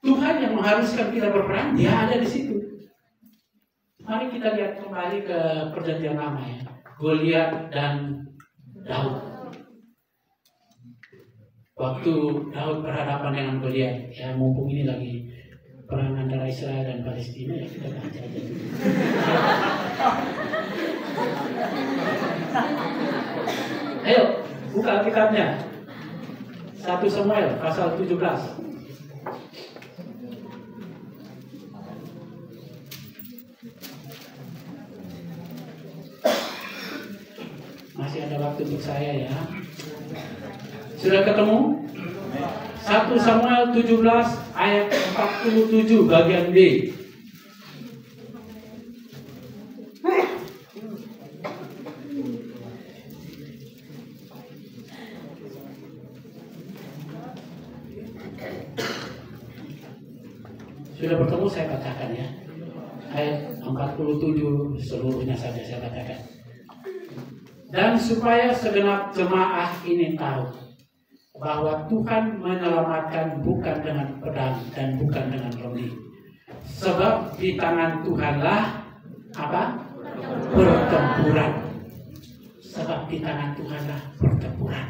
Tuhan yang mengharuskan kita berperang, Dia ada di situ. Mari kita lihat kembali ke Perjanjian Lama ya, Goliat dan Daud. Waktu Daud berhadapan dengan Goliat, ya mumpung ini lagi perang antara Israel dan Palestina, ya kita baca aja dulu. Ayo, buka Alkitabnya. 1 Samuel pasal 17. Masih ada waktu untuk saya ya. Sudah ketemu? 1 Samuel 17 ayat 47 bagian B. Sudah bertemu, saya bacakan ya. Ayat 47 seluruhnya saja saya bacakan. Dan supaya segenap jemaah ini tahu bahwa Tuhan menyelamatkan bukan dengan pedang dan bukan dengan roni. Sebab di tangan Tuhanlah apa? Pertempuran. Sebab di tangan Tuhanlah pertempuran.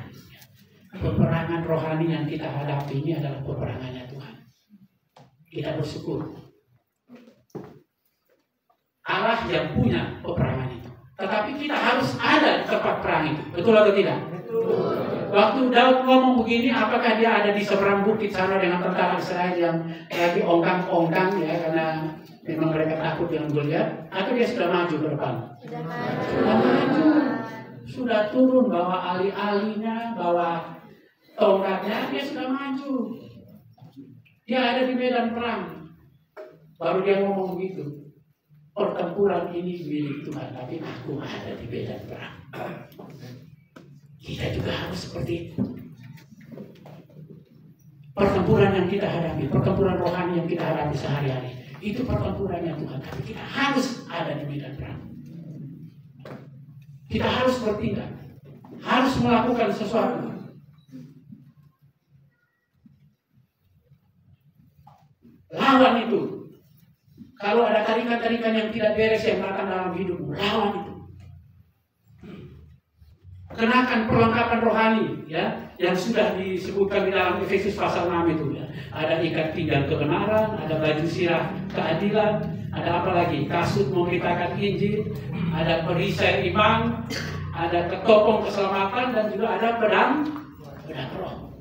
Peperangan rohani yang kita hadapi ini adalah peperangannya Tuhan. Kita bersyukur. Allah yang punya peperangan itu. Tetapi kita harus ada di tempat perang itu. Betul atau tidak? Betul. Waktu Daud ngomong begini, apakah dia ada di seberang bukit sana dengan tentara Israel yang lagi ongkang-ongkang ya, karena memang mereka takut dengan Goliat, atau dia sudah maju ke depan? Sudah maju. Sudah turun bawa ali-alinya, bawa tongkatnya, dia sudah maju. Dia ada di medan perang. Baru dia ngomong begitu. Pertempuran ini milik Tuhan, tapi aku ada di medan perang. Kita juga harus seperti itu. Pertempuran yang kita hadapi, pertempuran rohani yang kita hadapi sehari-hari, itu pertempurannya Tuhan, tapi kita harus ada di medan perang. Kita harus bertindak, harus melakukan sesuatu. Lawan itu. Kalau ada tarikan-tarikan yang tidak beres yang datang dalam hidupmu, lawan itu. Kenakan perlengkapan rohani, ya, yang sudah disebutkan di dalam Efesus pasal 6 itu, ya. Ada ikat pinggang kebenaran, ada baju sirah keadilan, ada apa lagi? Kasut memberitakan Injil, ada perisai iman, ada ketopong keselamatan, dan juga ada pedang roh.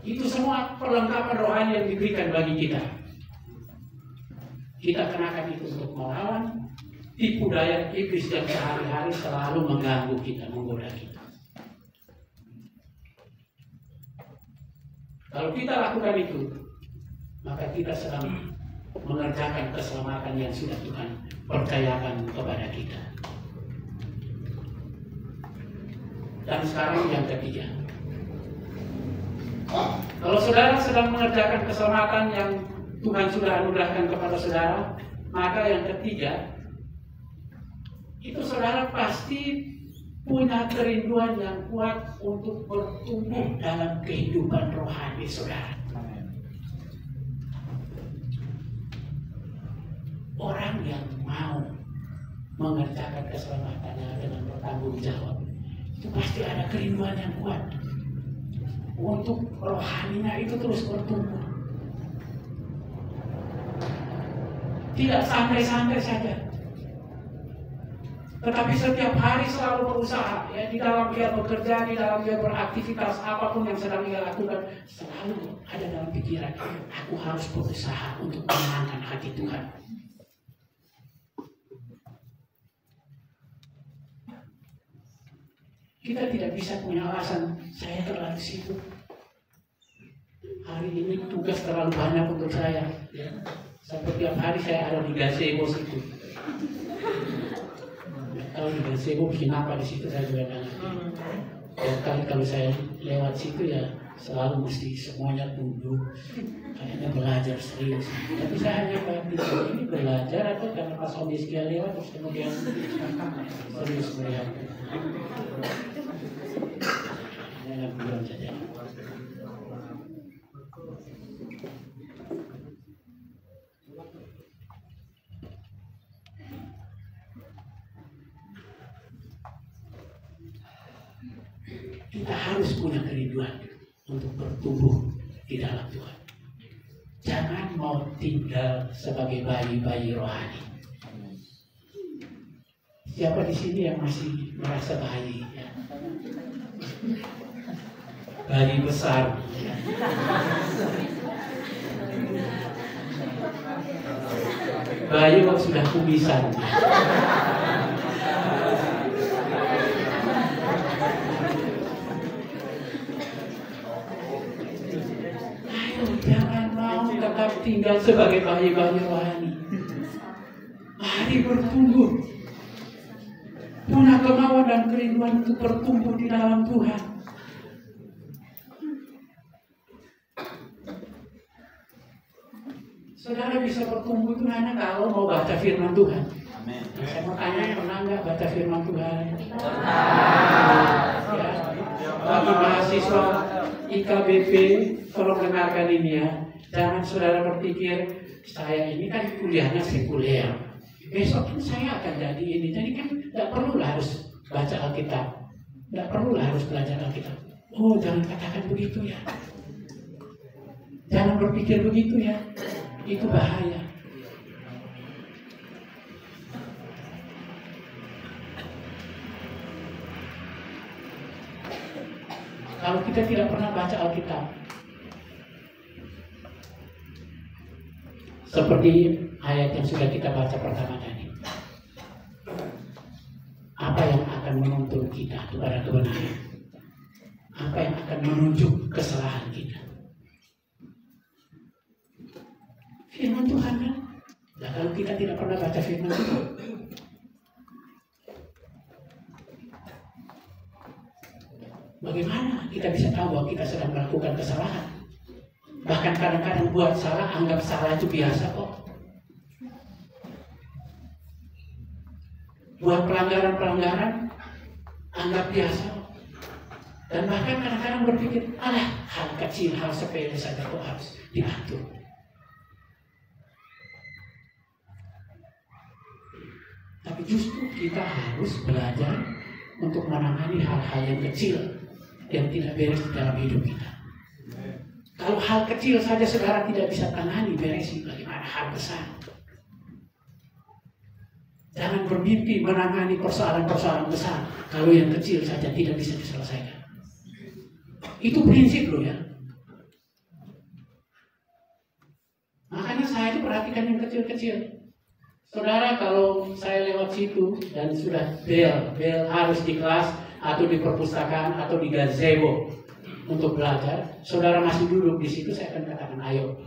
Itu semua perlengkapan rohani yang diberikan bagi kita. Kita kenakan itu untuk melawan tipu daya iblis yang sehari-hari selalu mengganggu kita, menggoda kita. Kalau kita lakukan itu, maka kita sedang mengerjakan keselamatan yang sudah Tuhan percayakan kepada kita. Dan sekarang yang ketiga, kalau saudara sedang mengerjakan keselamatan yang Tuhan sudah anugerahkan kepada saudara, maka yang ketiga, itu saudara pasti punya kerinduan yang kuat untuk bertumbuh dalam kehidupan rohani saudara. Orang yang mau mengerjakan keselamatannya dengan bertanggung jawab, itu pasti ada kerinduan yang kuat untuk rohaninya itu terus bertumbuh. Tidak santai-santai saja, tetapi setiap hari selalu berusaha, ya, di dalam dia bekerja, di dalam dia beraktivitas, apapun yang sedang dia lakukan, selalu ada dalam pikiran, aku harus berusaha untuk menyenangkan hati Tuhan. Kita tidak bisa punya alasan, saya terlalu sibuk, hari ini tugas terlalu banyak untuk saya, ya. Sampai tiap hari saya ada di gazebo situ. Kalau di gazebo bikin apa di situ saya juga tanya. Dan kali kalau saya lewat situ ya selalu mesti semuanya tunduk, kayaknya belajar serius. Tapi saya hanya berpikir ini belajar atau karena pas Om Yeskia lewat terus kemudian serius melihat. Hanya bilang saja. Kita harus punya kerinduan untuk bertumbuh di dalam Tuhan. Jangan mau tinggal sebagai bayi-bayi rohani. Siapa di sini yang masih merasa bayi? Ya? Bayi besar. Ya? Bayi kok sudah kumisan. Jangan mau tetap tinggal sebagai bayi-bayi rohani. Mari bertumbuh. Punya kemauan dan kerinduan untuk bertumbuh di dalam Tuhan. Saudara bisa bertumbuh itu hanya kalau mau baca firman Tuhan. Amin. Saya mau tanya, pernah nggak baca firman Tuhan? Ya. Bagi mahasiswa IKBP, tolong dengarkan ini ya. Jangan saudara berpikir, saya ini kan kuliahnya sekuler, besok kan saya akan jadi ini. Jadi kan tidak perlu harus baca Alkitab, tidak perlu harus belajar Alkitab. Oh, jangan katakan begitu ya. Jangan berpikir begitu ya. Itu bahaya. Kalau kita tidak pernah baca Alkitab, seperti ayat yang sudah kita baca pertama tadi, apa yang akan menuntun kita kepada kebenaran? Apa yang akan menunjuk kesalahan kita? Firman Tuhan kan? Nah, kalau kita tidak pernah baca firman Tuhan, bagaimana kita bisa tahu bahwa kita sedang melakukan kesalahan? Bahkan kadang-kadang buat salah, anggap salah itu biasa kok. Buat pelanggaran-pelanggaran, anggap biasa. Dan bahkan kadang-kadang berpikir, alah, hal kecil, hal sepele saja kok harus diatur. Tapi justru kita harus belajar untuk menangani hal-hal yang kecil yang tidak beres di dalam hidup kita. Kalau hal kecil saja saudara tidak bisa tangani, beresi, bagaimana hal besar? Jangan bermimpi menangani persoalan-persoalan besar kalau yang kecil saja tidak bisa diselesaikan. Itu prinsip loh ya. Makanya saya itu perhatikan yang kecil-kecil. Saudara, kalau saya lewat situ dan sudah bel harus di kelas atau di perpustakaan atau di gazebo untuk belajar, saudara masih duduk di situ, saya akan katakan ayo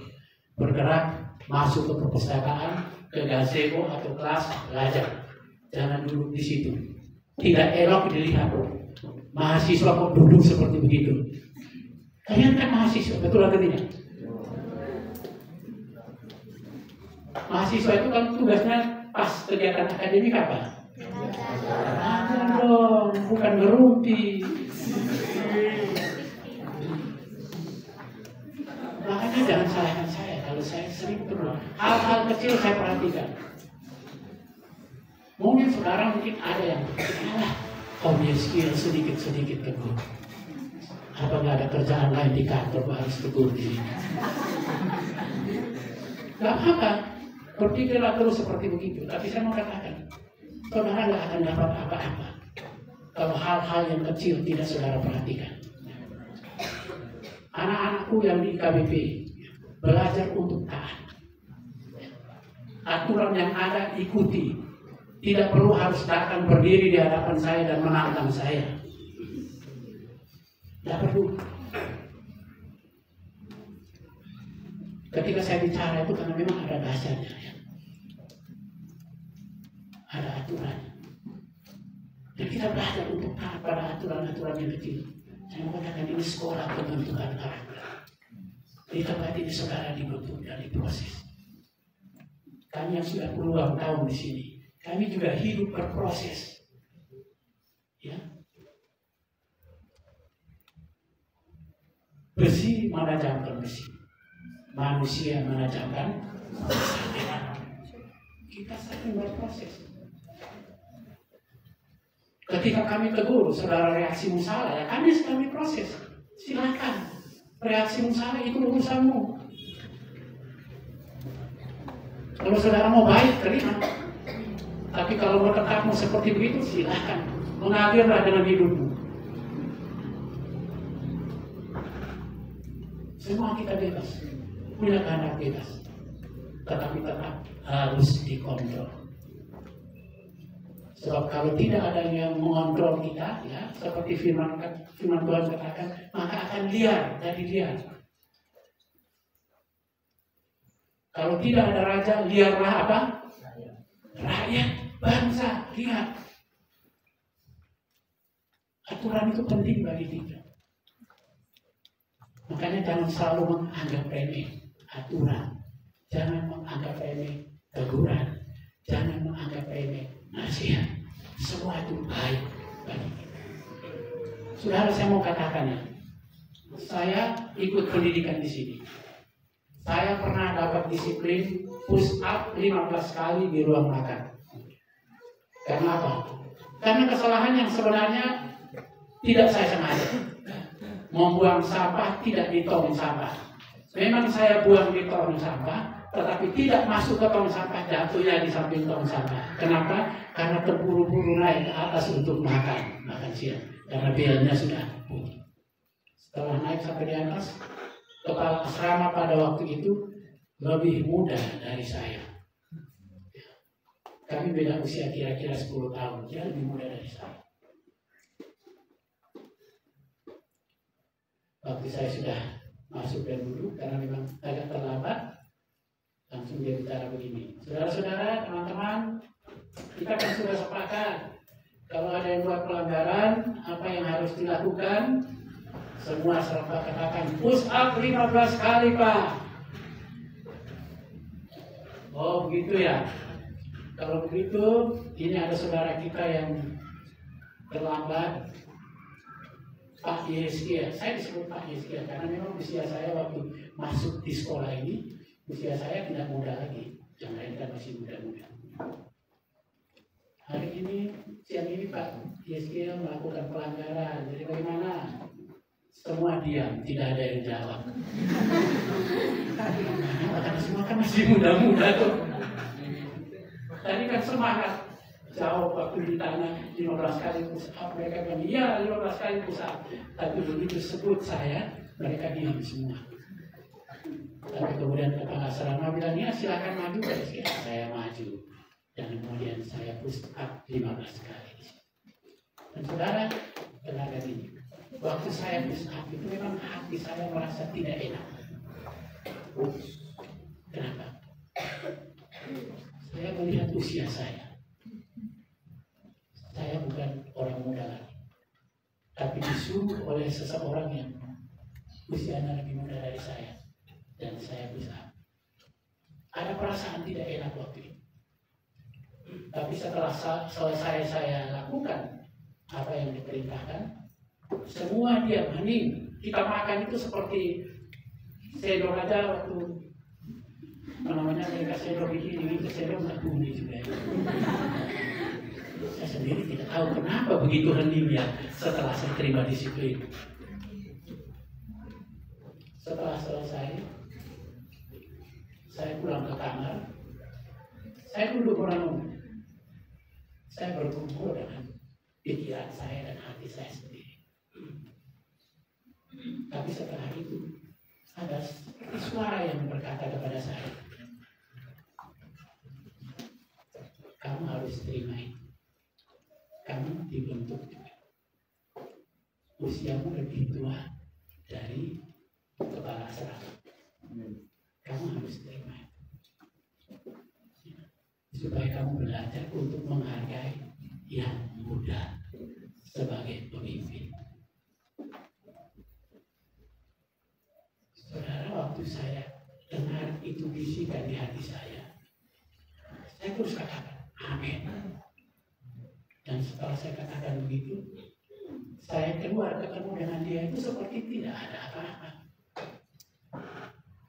bergerak masuk ke perpustakaan, ke gazebo atau kelas belajar. Jangan duduk di situ. Tidak elok dilihat. Mahasiswa kok duduk seperti begitu. Kalian kan mahasiswa, betul atau tidak? Mahasiswa itu kan tugasnya pas kegiatan akademik apa? Belajar dong, bukan ngerumpi. Makanya jangan salahkan saya kalau saya sering perlu hal-hal kecil saya perhatikan. Mungkin sekarang ada yang dia skill sedikit tegur. Apa nggak ada kerjaan lain di kantor harus tegur diri? Gak apa-apa. Berpikirlah terus seperti begitu. Tapi saya mau katakan, saudara nggak akan dapat apa-apa kalau hal-hal yang kecil tidak saudara perhatikan. Anak-anakku yang di KBP belajar untuk taat. Aturan yang ada ikuti. Tidak perlu harus datang berdiri di hadapan saya dan menantang saya. Tidak perlu. Ketika saya bicara itu karena memang ada dasarnya. Ada aturan. Dan kita belajar untuk taat pada aturan-aturan yang kecil. Saya mau katakan ini sekolah pembentukan karakter. Di tempat ini saudara dibentuk dan diproses. Kami yang sudah puluhan tahun di sini, kami juga hidup berproses. Ya. Besi menajamkan besi. Manusia menajamkan manusia. Kita sering berproses. Ketika kami tegur, saudara reaksimu salah, ya kami sedang proses. Silakan, reaksimu salah itu urusanmu. Kalau saudara mau baik, terima. Tapi kalau mau tetapmu seperti begitu, silakan. Mengalirlah dengan hidupmu. Semua kita bebas, punya kehendak bebas, tetapi tetap harus dikontrol. Sebab kalau tidak ada yang mengontrol kita, ya seperti firman Tuhan katakan, maka akan liar, jadi liar. Kalau tidak ada raja, liarlah apa? Rakyat, bangsa, liar. Aturan itu penting bagi kita. Makanya jangan selalu menganggap remeh aturan, jangan menganggap remeh teguran, jangan menganggap remeh nasihat. Semua itu baik bagi kita. Saudara, saya mau katakan ya, saya ikut pendidikan di sini. Saya pernah dapat disiplin push up 15 kali di ruang makan. Karena apa? Karena kesalahan yang sebenarnya tidak saya sengaja. Membuang sampah tidak di tong sampah. Memang saya buang di tong sampah, tetapi tidak masuk ke tong sampah, jatuhnya di samping tong sampah. Kenapa? Karena terburu-buru naik ke atas untuk makan siang. Karena belnya sudah bunyi. Setelah naik sampai di atas, kepala asrama pada waktu itu lebih muda dari saya. Kami beda usia kira-kira 10 tahun, dia lebih muda dari saya. Waktu saya sudah masuk dan duduk, karena memang agak terlambat, langsung dia bicara begini. Saudara-saudara, teman-teman, kita kan sudah sepakat kalau ada yang buat pelanggaran, apa yang harus dilakukan? Semua serta katakan push up 15 kali, Pak. Oh begitu ya. Kalau begitu, ini ada saudara kita yang terlambat, Pak Yeskia. Saya disebut Pak Yeskia karena memang usia saya waktu masuk di sekolah ini, usia saya tidak muda lagi. Yang lain kan masih muda-muda. Hari ini si siang ini Pak Yeskiel melakukan pelanggaran, jadi bagaimana? Semua diam, tidak ada yang jawab. Karena semua kan masih muda-muda tuh. Tadi kan semangat jawab waktu ditanya 15 kali push up, mereka bilang iya 15 kali push up. Tapi begitu sebut saya, mereka diam semua. Tapi kemudian kepala asrama bilang ya silakan maju Pak Yeskiel. Saya maju. Dan kemudian saya push up 15 kali. Dan saudara, tenaga ini. Waktu saya push up itu memang hati saya merasa tidak enak. Kenapa? Saya melihat usia saya. Saya bukan orang muda lagi. Tapi disuruh oleh seseorang yang usianya lebih muda dari saya. Dan saya push up. Ada perasaan tidak enak waktu itu. Tapi setelah selesai saya lakukan apa yang diperintahkan, semua diam, hening. Kita makan itu seperti sendok aja waktu namanya mereka sendok begini, itu sendok nggak bunyi juga. Saya sendiri tidak tahu kenapa begitu heningnya setelah saya terima disiplin. Setelah selesai, saya pulang ke kamar. Saya duduk merenung. Saya berkumpul dengan pikiran saya dan hati saya sendiri. Tapi setelah itu ada suara yang berkata kepada saya, kamu harus terima ini. Kamu dibentuk juga. Usiamu lebih tua dari kepala asrama. Kamu harus terima itu. Supaya kamu belajar untuk menghargai yang muda sebagai pemimpin. Saudara, waktu saya dengar itu bisikan di hati saya terus katakan amin. Dan setelah saya katakan begitu, saya keluar ketemu dengan dia itu seperti tidak ada apa-apa.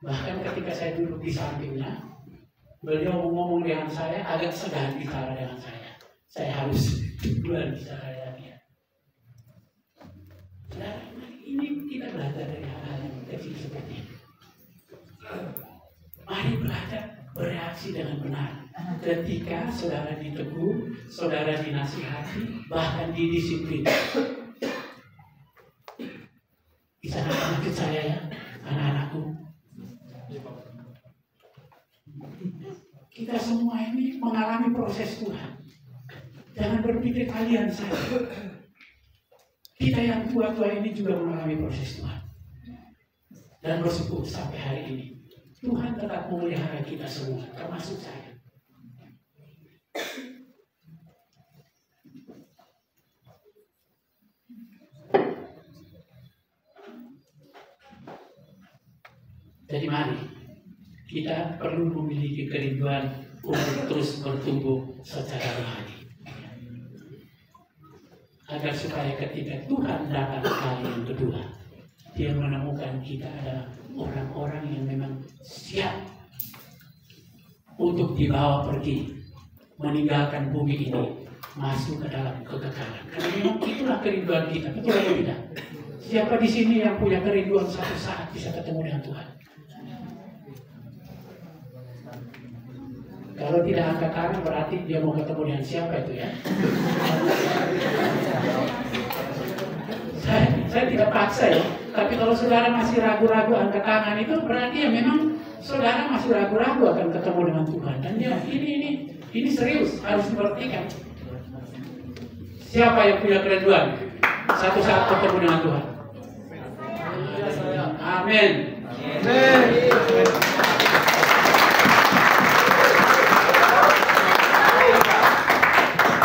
Bahkan ketika saya duduk di sampingnya, beliau ngomong dengan saya agak segan bicara dengan saya. Saya harus duluan bicara dengan dia. Nah, ini kita belajar dari hal-hal yang kecil seperti ini. Mari belajar bereaksi dengan benar. Ketika saudara ditegur, saudara dinasihati, bahkan didisiplin. Bisa ikut saya ya, anak-anakku. Kita semua ini mengalami proses Tuhan. Jangan berpikir kalian saja. Kita yang tua-tua ini juga mengalami proses Tuhan. Dan bersyukur sampai hari ini Tuhan tetap memelihara kita semua, termasuk saya. Jadi mari kita perlu memiliki kerinduan untuk terus bertumbuh secara rohani. Agar supaya ketika Tuhan datang kali yang kedua, Dia menemukan kita adalah orang-orang yang memang siap untuk dibawa pergi, meninggalkan bumi ini, masuk ke dalam kekekalan. Karena memang itulah kerinduan kita, betul atau tidak? Siapa di sini yang punya kerinduan satu saat bisa ketemu dengan Tuhan? Kalau tidak angkat tangan berarti dia mau ketemu dengan siapa itu ya? Saya tidak paksa ya. Tapi kalau saudara masih ragu-ragu angkat tangan itu berarti ya memang saudara masih ragu-ragu akan ketemu dengan Tuhan. Dan ya ini serius harus diperhatikan. Siapa yang punya kerinduan satu saat ketemu dengan Tuhan? Amin.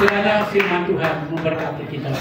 Kiranya firman Tuhan memberkati kita.